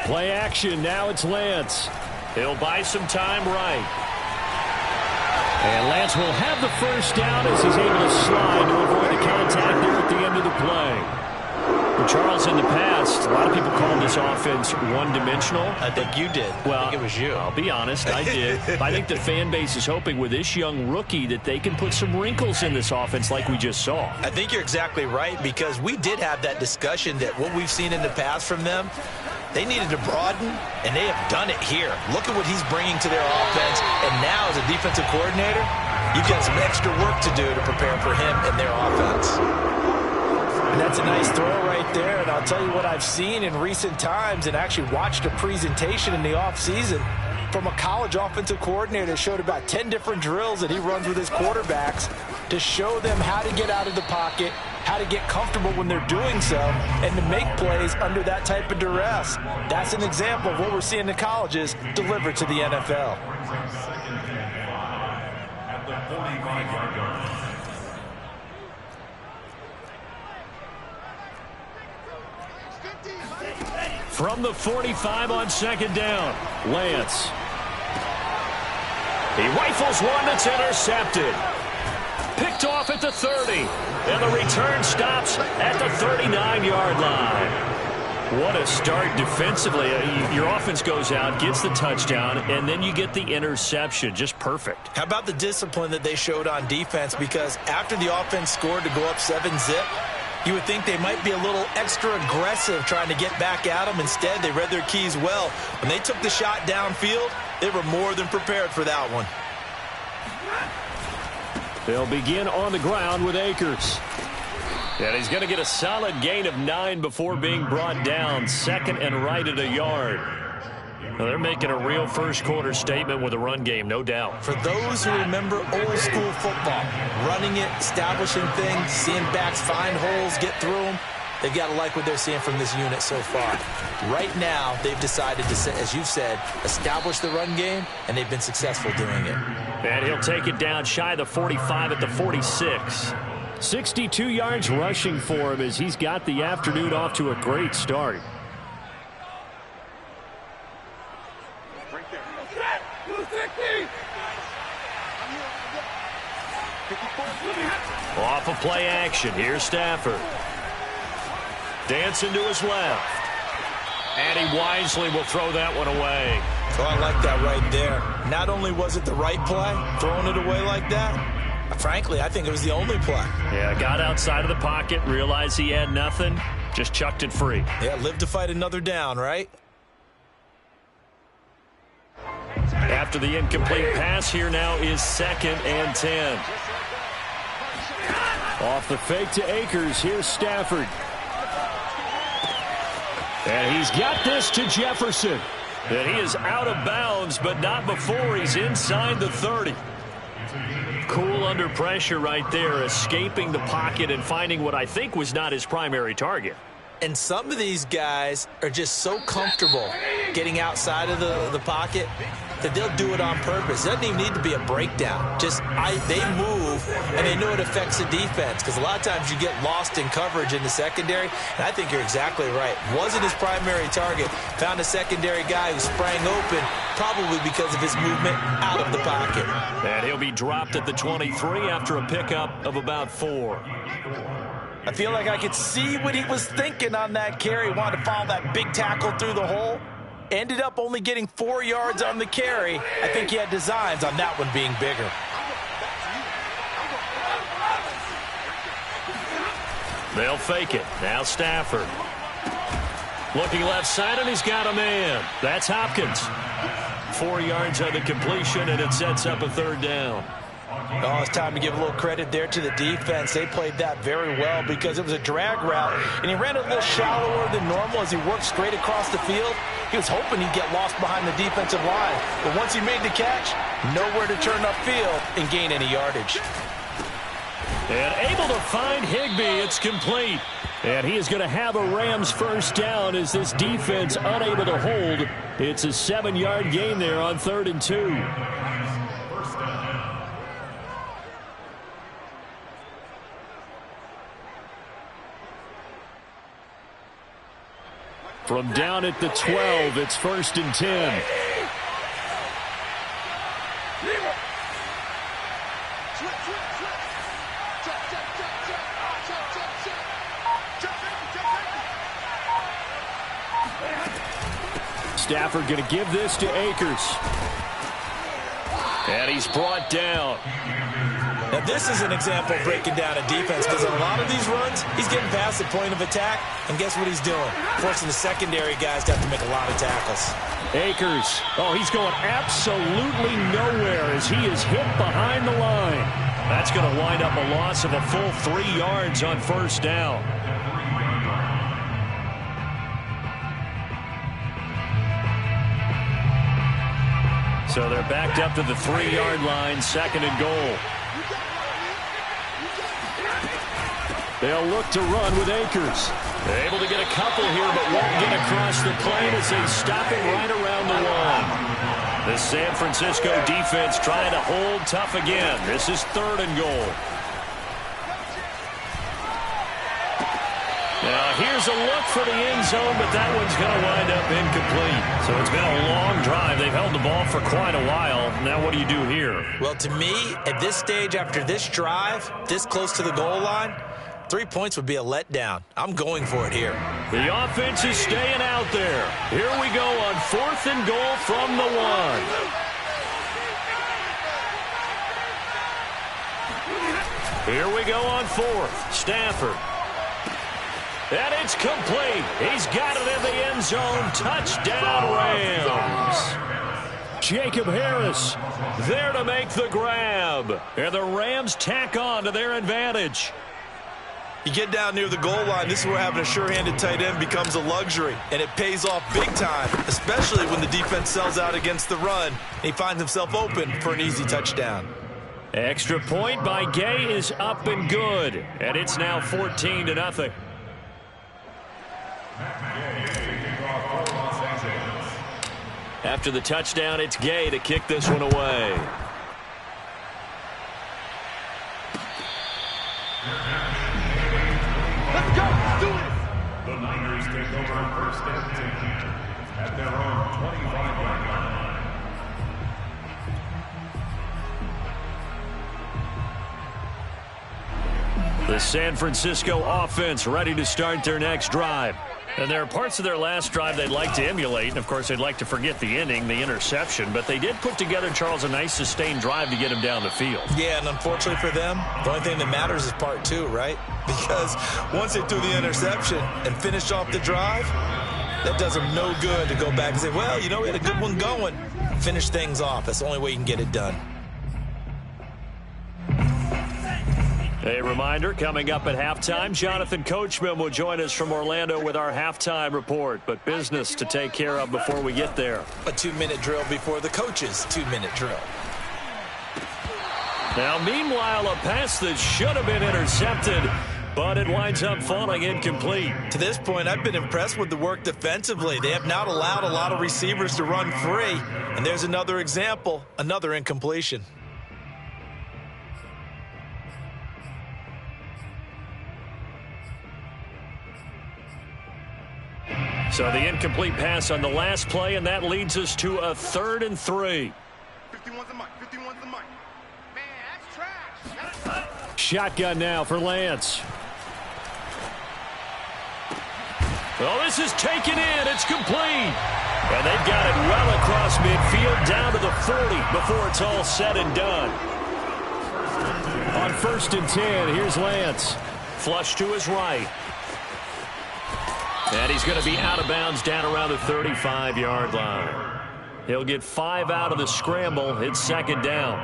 Play action, now it's Lance. He'll buy some time right. And Lance will have the 1st down as he's able to slide to avoid the contact there at the end of the play. Well, Charles, in the past, a lot of people called this offense one-dimensional. I think you did. Well, I think it was you. I'll be honest, I did. I think the fan base is hoping with this young rookie that they can put some wrinkles in this offense like we just saw. I think you're exactly right, because we did have that discussion that what we've seen in the past from them, They needed to broaden, and they have done it here. Look at what he's bringing to their offense. And now, as a defensive coordinator, you've got some extra work to do to prepare for him and their offense. And that's a nice throw right there. And I'll tell you what I've seen in recent times and actually watched a presentation in the offseason from a college offensive coordinator that showed about 10 different drills that he runs with his quarterbacks to show them how to get out of the pocket, how to get comfortable when they're doing so, and to make plays under that type of duress. That's an example of what we're seeing in colleges delivered to the NFL. From the 45 on second down, Lance. He rifles one that's intercepted. Picked off at the 30. And the return stops at the 39-yard line. What a start defensively. Your offense goes out, gets the touchdown, and then you get the interception. Just perfect. How about the discipline that they showed on defense? Because after the offense scored to go up 7-zip, you would think they might be a little extra aggressive trying to get back at them. Instead, they read their keys well. When they took the shot downfield, they were more than prepared for that one. They'll begin on the ground with Akers. And he's going to get a solid gain of 9 before being brought down. Second and right at a yard. Well, they're making a real first-quarter statement with a run game, no doubt. For those who remember old-school football, running it, establishing things, seeing backs find holes, get through them, they've got to like what they're seeing from this unit so far. Right now, they've decided to, as you've said, establish the run game, and they've been successful doing it. And he'll take it down shy of the 45 at the 46. 62 yards rushing for him as he's got the afternoon off to a great start. Off of play action. Here's Stafford. Dancing to his left. And he wisely will throw that one away. Oh, I like that right there. Not only was it the right play, throwing it away like that, frankly, I think it was the only play. Yeah, got outside of the pocket, realized he had nothing, just chucked it free. Yeah, live to fight another down, right? After the incomplete pass, here now is 2nd and 10. Off the fake to Akers, here's Stafford. And he's got this to Jefferson. And he is out of bounds, but not before he's inside the 30. Cool under pressure right there, escaping the pocket and finding what I think was not his primary target. And some of these guys are just so comfortable getting outside of the pocket that they'll do it on purpose. It doesn't even need to be a breakdown. They move, and they know it affects the defense, because a lot of times you get lost in coverage in the secondary, and I think you're exactly right. Wasn't his primary target. Found a secondary guy who sprang open, probably because of his movement out of the pocket. And he'll be dropped at the 23 after a pickup of about 4. I feel like I could see what he was thinking on that carry. Wanted to follow that big tackle through the hole. Ended up only getting 4 yards on the carry. I think he had designs on that one being bigger. They'll fake it. Now Stafford. Looking left side, and he's got a man. That's Hopkins. 4 yards on the completion, and it sets up a 3rd down. Oh, it's time to give a little credit there to the defense. They played that very well because it was a drag route, and he ran a little shallower than normal as he worked straight across the field. He was hoping he'd get lost behind the defensive line, but once he made the catch, nowhere to turn upfield and gain any yardage. And able to find Higbee. It's complete. And he is going to have a Rams first down as this defense unable to hold. It's a 7-yard gain there on 3rd and 2. From down at the 12, it's 1st and 10. Stafford going to give this to Akers. And he's brought down. Now, this is an example of breaking down a defense because on a lot of these runs, he's getting past the point of attack, and guess what he's doing? Forcing the secondary guys to have to make a lot of tackles. Akers. Oh, he's going absolutely nowhere as he is hit behind the line. That's going to wind up a loss of a full 3 yards on first down. So they're backed up to the 3-yard line, 2nd and goal. They'll look to run with Akers. They're able to get a couple here, but won't get across the plane as they stop it right around the 1. The San Francisco defense trying to hold tough again. This is 3rd and goal. Now, here's a look for the end zone, but that one's going to wind up incomplete. So it's been a long drive. They've held the ball for quite a while. Now, what do you do here? Well, to me, at this stage, after this drive, this close to the goal line, 3 points would be a letdown. I'm going for it here. The offense is staying out there. Here we go on 4th and goal from the 1. Here we go on 4th. Stafford. And it's complete. He's got it in the end zone. Touchdown, Rams. Jacob Harris there to make the grab. And the Rams tack on to their advantage. You get down near the goal line, this is where having a sure-handed tight end becomes a luxury, and it pays off big time, especially when the defense sells out against the run, and he finds himself open for an easy touchdown. Extra point by Gay is up and good, and it's now 14-0. After the touchdown, it's Gay to kick this one away. Let's go. Do it. The Niners take over on 1st and 10 at their own 25-yard line. The San Francisco offense ready to start their next drive. And there are parts of their last drive they'd like to emulate. And, of course, they'd like to forget the ending, the interception. But they did put together, Charles, a nice sustained drive to get him down the field. Yeah, and unfortunately for them, the only thing that matters is part 2, right? Because once they threw the interception and finished off the drive, that does them no good to go back and say, well, you know, we had a good one going. Finish things off. That's the only way you can get it done. A reminder, coming up at halftime, Jonathan Coachman will join us from Orlando with our halftime report. But business to take care of before we get there. A 2-minute drill before the coach's 2-minute drill. Now, meanwhile, a pass that should have been intercepted, but it winds up falling incomplete. To this point, I've been impressed with the work defensively. They have not allowed a lot of receivers to run free. And there's another example, another incompletion. So the incomplete pass on the last play, and that leads us to a 3rd and 3. 51's the mic. 51's the mic. Man, that's trash. Shotgun now for Lance. Well, this is taken in. It's complete. And they've got it well across midfield down to the 40 before it's all said and done. On 1st and 10, here's Lance. Flush to his right. And he's going to be out of bounds down around the 35-yard line. He'll get 5 out of the scramble. It's 2nd down.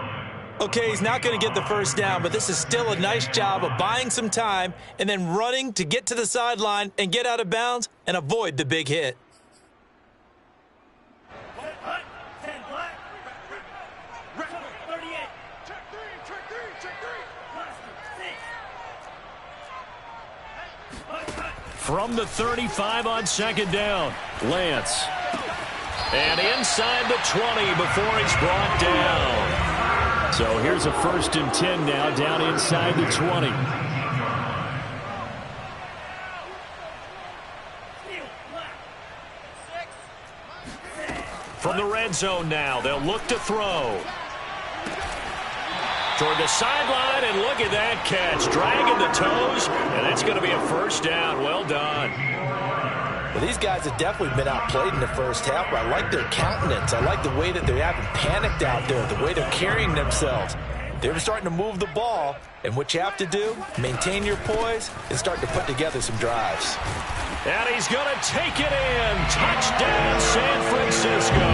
Okay, he's not going to get the first down, but this is still a nice job of buying some time and then running to get to the sideline and get out of bounds and avoid the big hit. From the 35 on 2nd down, Lance. And inside the 20 before he's brought down. So here's a 1st and 10 now, down inside the 20. From the red zone now, they'll look to throw. Toward the sideline, and look at that catch. Dragging the toes, and it's going to be a 1st down. Well done. Well, these guys have definitely been outplayed in the first half, but I like their countenance. I like the way that they haven't panicked out there, the way they're carrying themselves. They're starting to move the ball, and what you have to do, maintain your poise and start to put together some drives. And he's going to take it in. Touchdown, San Francisco.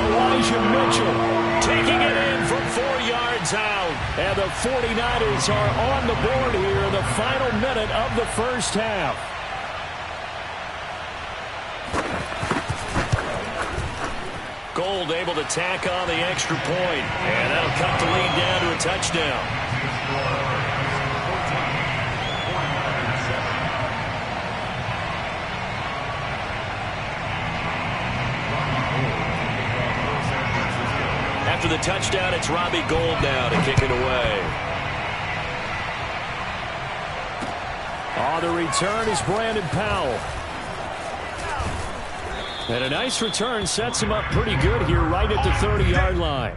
Elijah Mitchell taking it in from 4 yards out. And the 49ers are on the board here in the final minute of the first half. Gold able to tack on the extra point. And that'll cut the lead down to a touchdown. After the touchdown, it's Robbie Gould now to kick it away. On the return is Brandon Powell. And a nice return sets him up pretty good here right at the 30-yard line.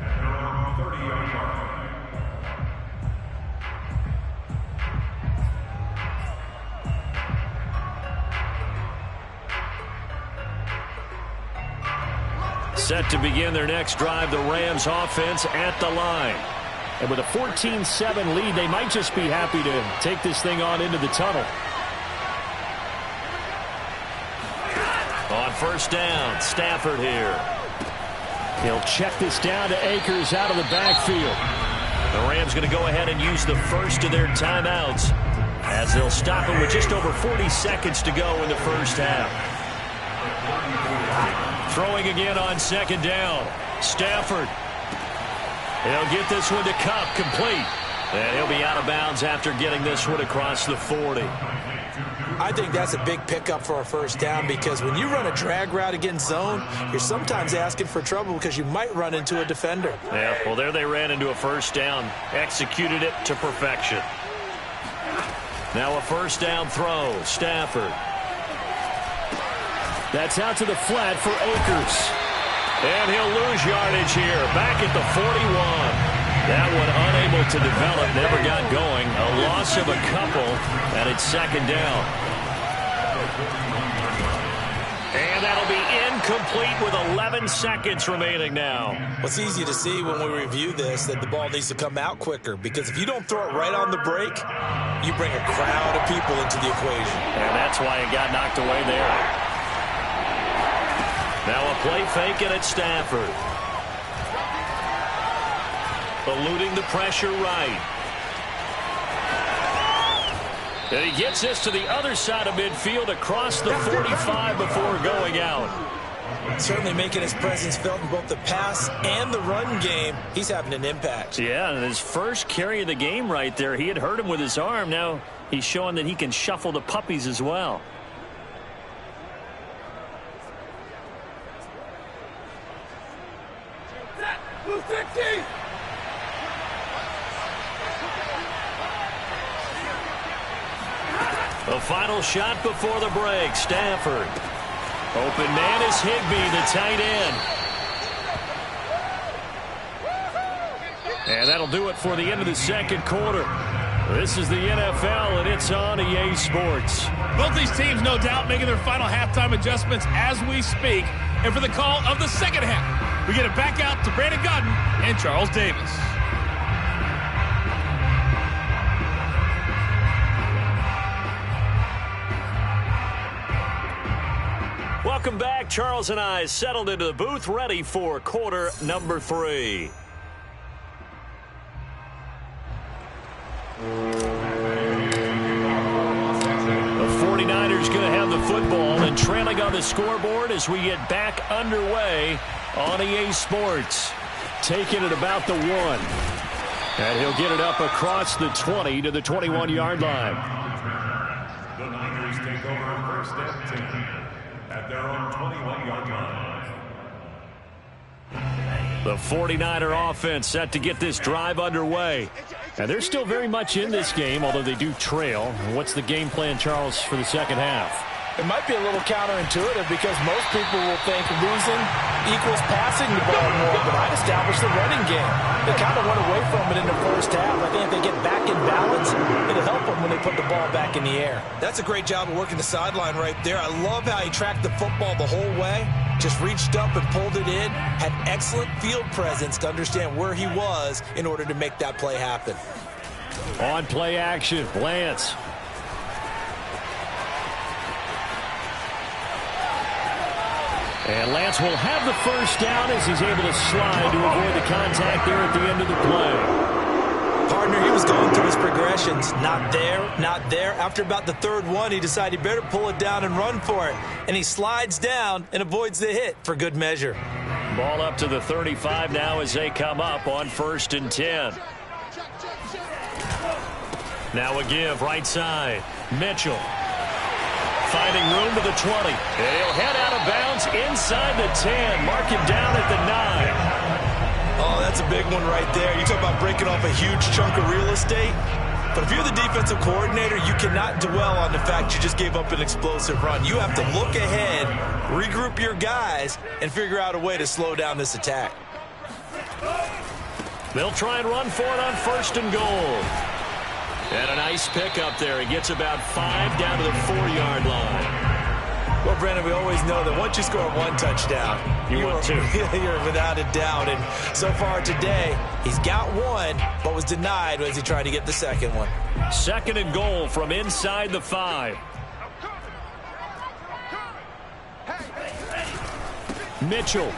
Set to begin their next drive, the Rams offense at the line. And with a 14-7 lead, they might just be happy to take this thing on into the tunnel. On first down, Stafford here. He'll check this down to Akers out of the backfield. The Rams going to go ahead and use the first of their timeouts as they'll stop him with just over 40 seconds to go in the first half. Throwing again on second down. Stafford. He'll get this one to Kupp, complete. And he'll be out of bounds after getting this one across the 40. I think that's a big pickup for a first down because when you run a drag route against zone, you're sometimes asking for trouble because you might run into a defender. Yeah, well, there they ran into a first down. Executed it to perfection. Now a first down throw. Stafford. That's out to the flat for Akers. And he'll lose yardage here. Back at the 41. That one unable to develop. Never got going. A loss of a couple. And it's second down. And that'll be incomplete with 11 seconds remaining now. Well, it's easy to see when we review this that the ball needs to come out quicker. Because if you don't throw it right on the break, you bring a crowd of people into the equation. And that's why it got knocked away there. Now a play fake and it's Stafford. Eluding the pressure right. And he gets this to the other side of midfield across the 45 before going out. Certainly making his presence felt in both the pass and the run game. He's having an impact. Yeah, and his first carry of the game right there. He had hurt him with his arm. Now he's showing that he can shuffle the puppies as well. The final shot before the break. Stafford. Open man is Higbee, the tight end. And that'll do it for the end of the second quarter. This is the NFL, and it's on EA Sports. Both these teams, no doubt, making their final halftime adjustments as we speak. And for the call of the second half, we get it back out to Brandon Godden and Charles Davis. Welcome back. Charles and I settled into the booth, ready for quarter number 3. The 49ers going to have the football and trailing on the scoreboard as we get back underway on EA Sports. Taking it about the 1. And he'll get it up across the 20 to the 21-yard line. The Niners take over first and 10 at their own 21-yard line. The 49er offense set to get this drive underway. And they're still very much in this game, although they do trail. What's the game plan, Charles, for the second half? It might be a little counterintuitive because most people will think losing equals passing the ball more, but I'd establish the running game. They kind of went away from it in the first half. I think if they get back in balance, it'll help them when they put the ball back in the air. That's a great job of working the sideline right there. I love how he tracked the football the whole way. just reached up and pulled it in, had excellent field presence to understand where he was in order to make that play happen. On play action, Lance. And Lance will have the first down as he's able to slide to avoid the contact there at the end of the play. Partner, he was going through his progressions. Not there, not there. After about the third one, he decided he better pull it down and run for it. And he slides down and avoids the hit for good measure. Ball up to the 35 now as they come up on 1st and 10. Now a give right side. Mitchell. Finding room to the 20. And he'll head out of bounds inside the 10. Mark him down at the 9. Oh, that's a big one right there. You talk about breaking off a huge chunk of real estate. But if you're the defensive coordinator, you cannot dwell on the fact you just gave up an explosive run. You have to look ahead, regroup your guys, and figure out a way to slow down this attack. They'll try and run for it on 1st and goal. And a nice pickup there. He gets about 5 down to the 4-yard line. Well, Brandon, we always know that once you score one touchdown, you're without a doubt. And so far today, he's got one, but was denied as he tried to get the second one. 2nd and goal from inside the 5. Mitchell.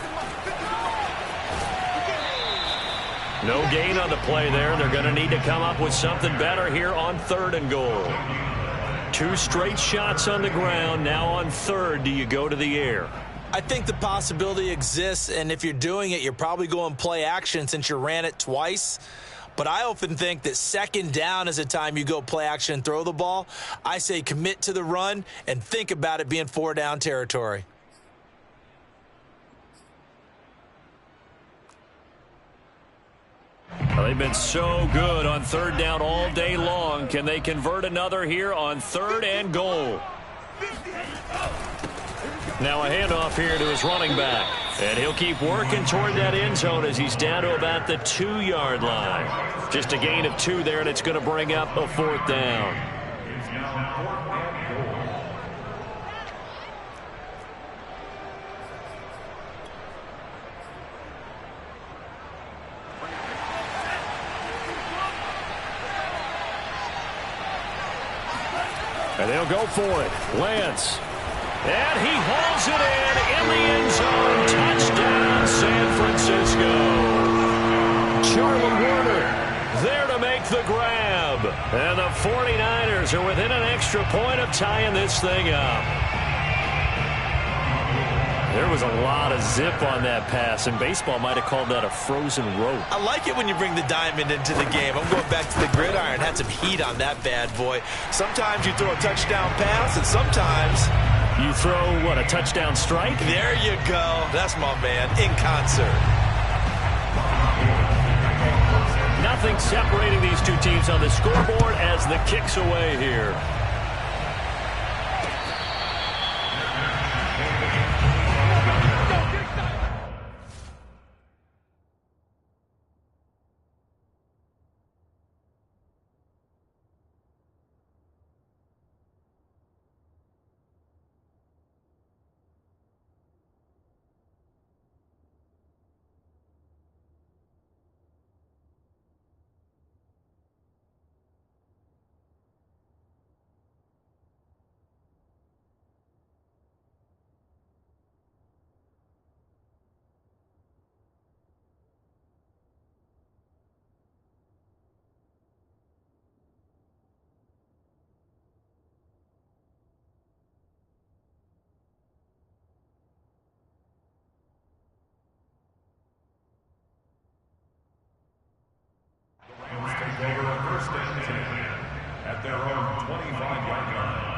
No gain on the play there. They're going to need to come up with something better here on 3rd and goal. 2 straight shots on the ground. Now on 3rd, do you go to the air? I think the possibility exists, and if you're doing it, you're probably going play action since you ran it twice. But I often think that 2nd down is the time you go play action and throw the ball. I say commit to the run and think about it being 4-down territory. Well, they've been so good on 3rd down all day long. Can they convert another here on 3rd and goal? Now a handoff here to his running back. And he'll keep working toward that end zone as he's down to about the 2-yard line. Just a gain of 2 there, and it's going to bring up a 4th down. And they'll go for it. Lance. And he hauls it in the end zone. Touchdown, San Francisco. Charlie Warner there to make the grab. And the 49ers are within an extra point of tying this thing up. There was a lot of zip on that pass, and baseball might have called that a frozen rope. I like it when you bring the diamond into the game. I'm going back to the gridiron. Had some heat on that bad boy. Sometimes you throw a touchdown pass, and sometimes you throw, what, a touchdown strike? There you go. That's my man, in concert. Nothing separating these two teams on the scoreboard as the kick's away here. At their own 25-yard line.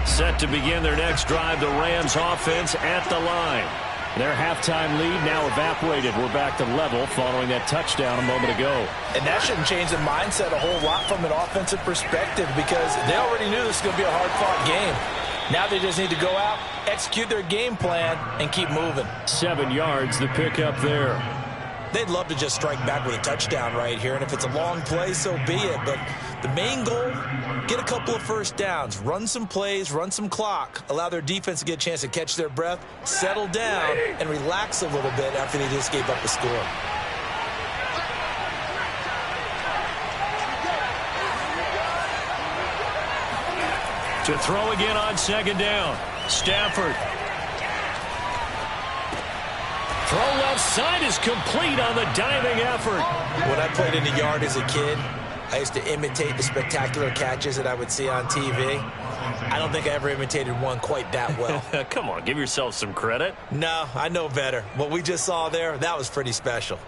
Set to begin their next drive, the Rams offense at the line. Their halftime lead now evaporated. We're back to level following that touchdown a moment ago. And that shouldn't change the mindset a whole lot from an offensive perspective because they already knew this was going to be a hard-fought game. Now they just need to go out, execute their game plan, and keep moving. 7 yards, the pickup there. They'd love to just strike back with a touchdown right here, and if it's a long play, so be it. But the main goal, get a couple of first downs, run some plays, run some clock, allow their defense to get a chance to catch their breath, settle down, and relax a little bit after they just gave up a score. To throw again on second down. Stafford. Throw left side is complete on the diving effort. When I played in the yard as a kid, I used to imitate the spectacular catches that I would see on TV. I don't think I ever imitated one quite that well. Come on, give yourself some credit. No, I know better. What we just saw there, that was pretty special.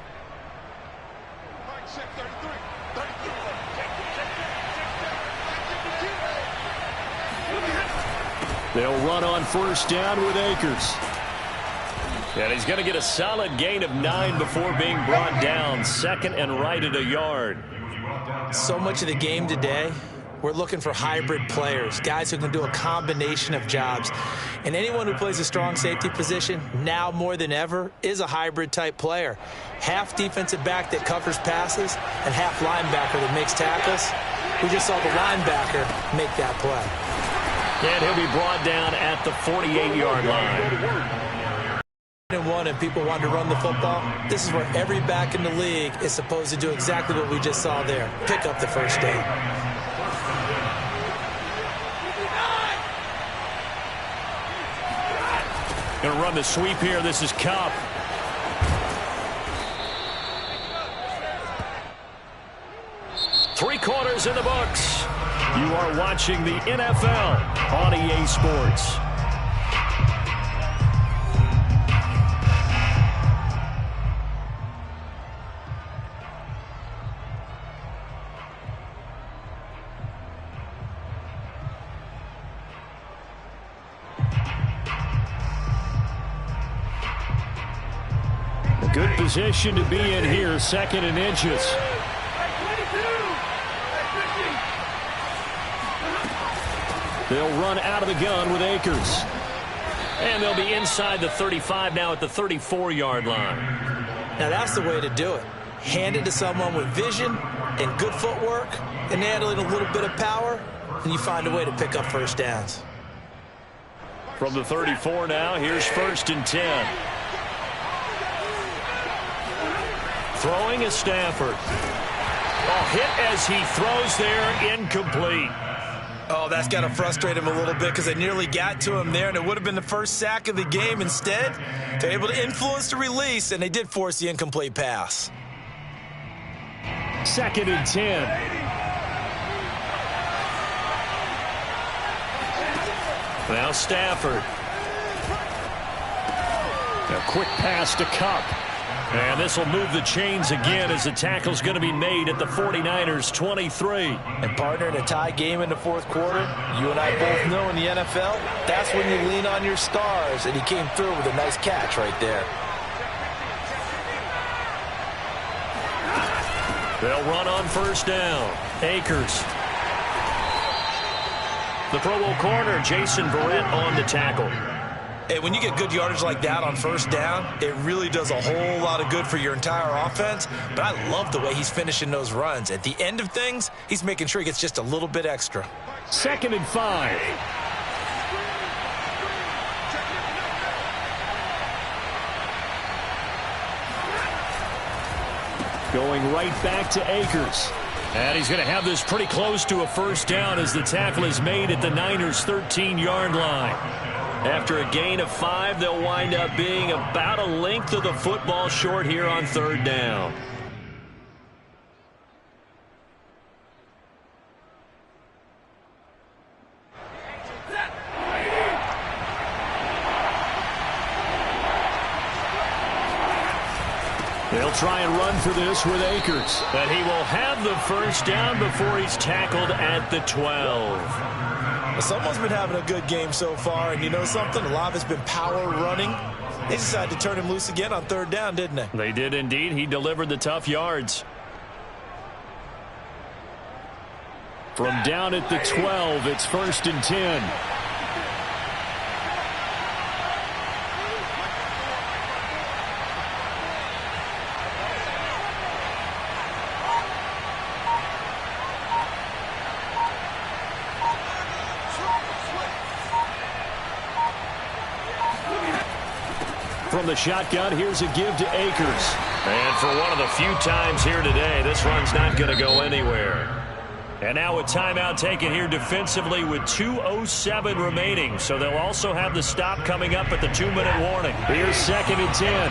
They'll run on first down with Akers. And he's going to get a solid gain of 9 before being brought down. Second and right at a yard. So much of the game today, we're looking for hybrid players, guys who can do a combination of jobs. And anyone who plays a strong safety position, now more than ever, is a hybrid type player. Half defensive back that covers passes and half linebacker that makes tackles. We just saw the linebacker make that play. And he'll be brought down at the 48-yard line. And people want to run the football. This is where every back in the league is supposed to do exactly what we just saw there. Pick up the first down. Going to run the sweep here. This is Cup. Three quarters in the books. You are watching the NFL on EA Sports. A good position to be in here, second and inches. They'll run out of the gun with Akers. And they'll be inside the 35 now at the 34-yard line. Now that's the way to do it. Hand it to someone with vision and good footwork and add a little bit of power, and you find a way to pick up first downs. From the 34 now, here's first and 10. Throwing is Stafford. Oh, hit as he throws there, incomplete. Oh, that's got to frustrate him a little bit because they nearly got to him there, and it would have been the first sack of the game. Instead, they're able to influence the release, and they did force the incomplete pass. Second and 10. Now Stafford. A quick pass to Cup. And this will move the chains again as the tackle's going to be made at the 49ers 23. And partner, in a tie game in the fourth quarter, you and I both know in the NFL, that's when you lean on your stars, and he came through with a nice catch right there. They'll run on first down. Akers. The Pro Bowl corner, Jason Verrett, on the tackle. And when you get good yardage like that on first down, it really does a whole lot of good for your entire offense. But I love the way he's finishing those runs. At the end of things, he's making sure he gets just a little bit extra. Second and 5. Going right back to Akers. And he's going to have this pretty close to a first down as the tackle is made at the Niners' 13-yard line. After a gain of 5, they'll wind up being about a length of the football short here on third down. They'll try and run for this with Akers. And he will have the first down before he's tackled at the 12. Someone's been having a good game so far, and you know something? A lot of it's been power running. They decided to turn him loose again on third down, didn't they? They did indeed. He delivered the tough yards. From down at the 12, it's first and 10. from the shotgun. Here's a give to Akers. And for one of the few times here today, this run's not going to go anywhere. And now a timeout taken here defensively with 2:07 remaining. So they'll also have the stop coming up at the 2-minute warning. Here's 2nd and 10.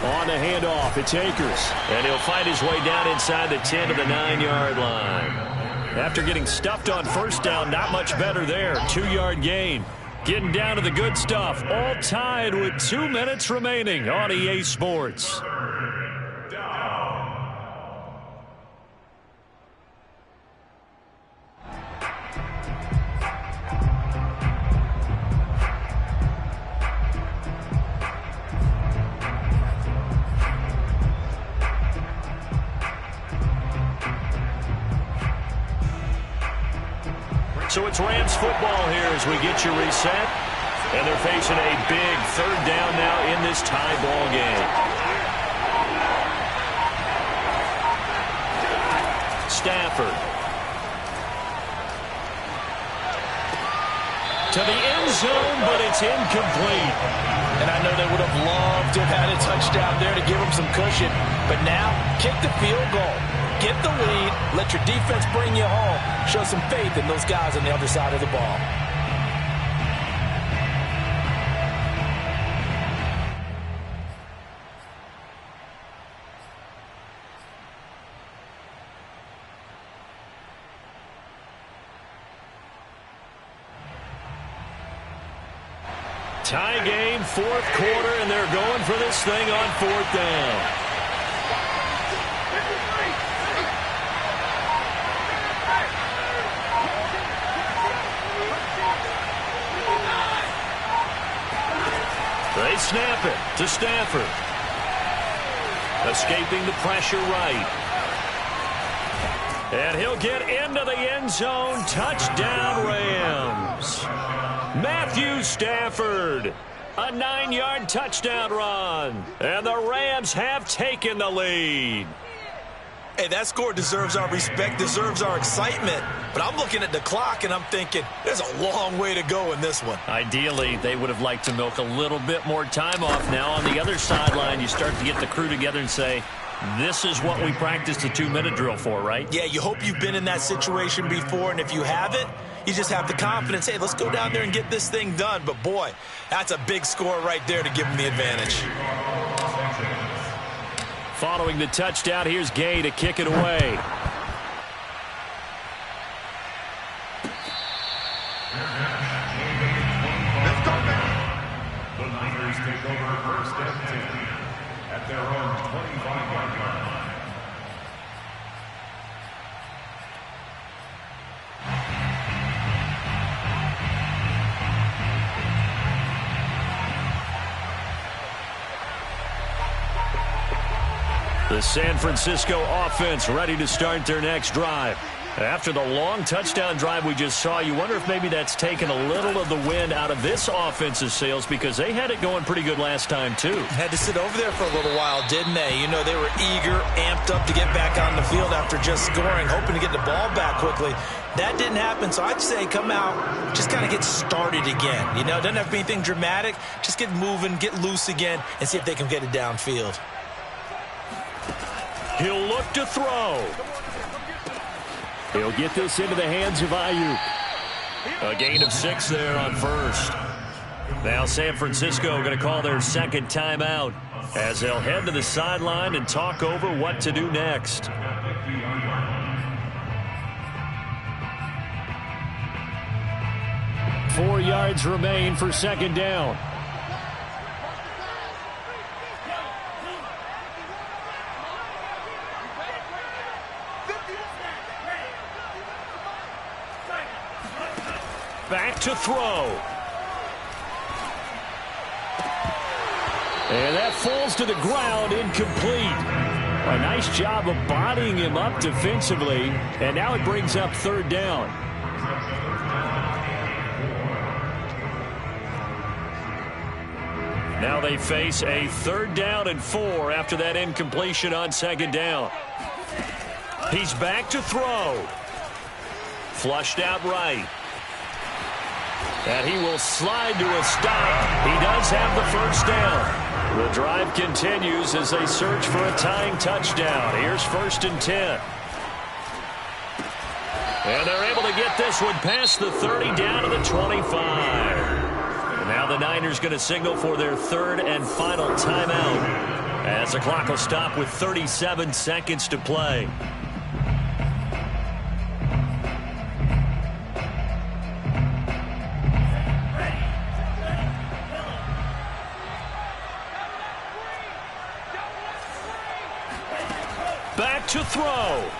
On the handoff, it's Akers. And he'll find his way down inside the 10 to the 9-yard line. After getting stuffed on first down, not much better there. 2-yard gain. Getting down to the good stuff. All tied with 2 minutes remaining on EA Sports. So it's Rams football here as we get you reset. And they're facing a big 3rd down now in this tie ball game. Stafford. To the end zone, but it's incomplete. And I know they would have loved to have had a touchdown there to give them some cushion. But now, kick the field goal. Get the lead, let your defense bring you home. Show some faith in those guys on the other side of the ball. Tie game, 4th quarter, and they're going for this thing on 4th down. They snap it to Stafford. Escaping the pressure right. And he'll get into the end zone. Touchdown, Rams. Matthew Stafford. A 9-yard touchdown run. And the Rams have taken the lead. Hey, that score deserves our respect, deserves our excitement. But I'm looking at the clock, and I'm thinking there's a long way to go in this one. Ideally, they would have liked to milk a little bit more time off. Now, on the other sideline, you start to get the crew together and say, this is what we practiced the 2-minute drill for, right? Yeah, you hope you've been in that situation before, and if you haven't, you just have the confidence, hey, let's go down there and get this thing done. But, boy, that's a big score right there to give them the advantage. Following the touchdown, here's Gay to kick it away. The Niners take over 1st and 10 at their own 25-yard line. The San Francisco offense ready to start their next drive. After the long touchdown drive we just saw, you wonder if maybe that's taken a little of the wind out of this offense's sails because they had it going pretty good last time, too. Had to sit over there for a little while, didn't they? You know, they were eager, amped up to get back on the field after just scoring, hoping to get the ball back quickly. That didn't happen, so I'd say come out, just kind of get started again. You know, doesn't have to be anything dramatic. Just get moving, get loose again, and see if they can get it downfield. He'll look to throw. He'll get this into the hands of Ayuk. A gain of 6 there on first. Now San Francisco going to call their 2nd timeout as they'll head to the sideline and talk over what to do next. Four yards remain for 2nd down. Back to throw. And that falls to the ground, incomplete. A nice job of bodying him up defensively. And now it brings up 3rd down. Now they face a 3rd down and 4 after that incompletion on 2nd down. He's back to throw. Flushed out right. And he will slide to a stop. He does have the 1st down. The drive continues as they search for a tying touchdown. Here's 1st and 10. And they're able to get this one past the 30 down to the 25. And now the Niners going to signal for their 3rd and final timeout as the clock will stop with 37 seconds to play. Back to throw.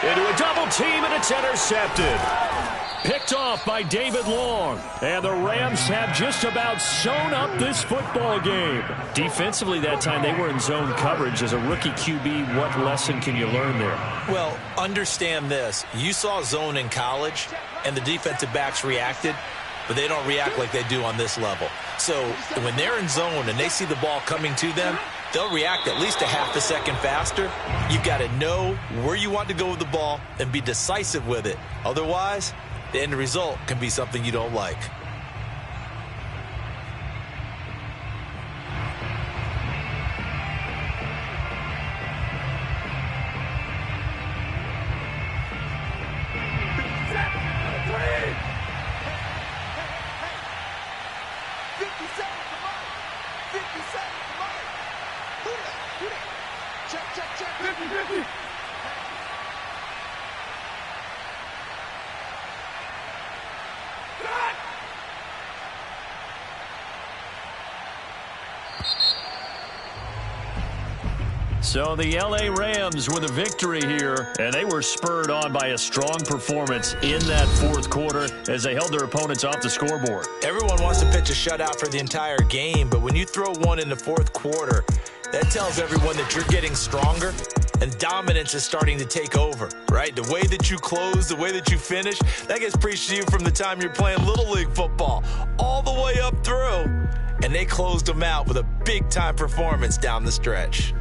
Into a double team, and it's intercepted. Picked off by David Long. And the Rams have just about sewn up this football game. Defensively that time, they were in zone coverage. As a rookie QB, what lesson can you learn there? Well, understand this. You saw zone in college, and the defensive backs reacted, but they don't react like they do on this level. So when they're in zone and they see the ball coming to them, they'll react at least a half a second faster. You've got to know where you want to go with the ball and be decisive with it. Otherwise, the end result can be something you don't like. So the L.A. Rams with a victory here, and they were spurred on by a strong performance in that 4th quarter as they held their opponents off the scoreboard. Everyone wants to pitch a shutout for the entire game, but when you throw one in the 4th quarter, that tells everyone that you're getting stronger and dominance is starting to take over, right? The way that you close, the way that you finish, that gets preached to you from the time you're playing Little League football all the way up through. And they closed them out with a big-time performance down the stretch.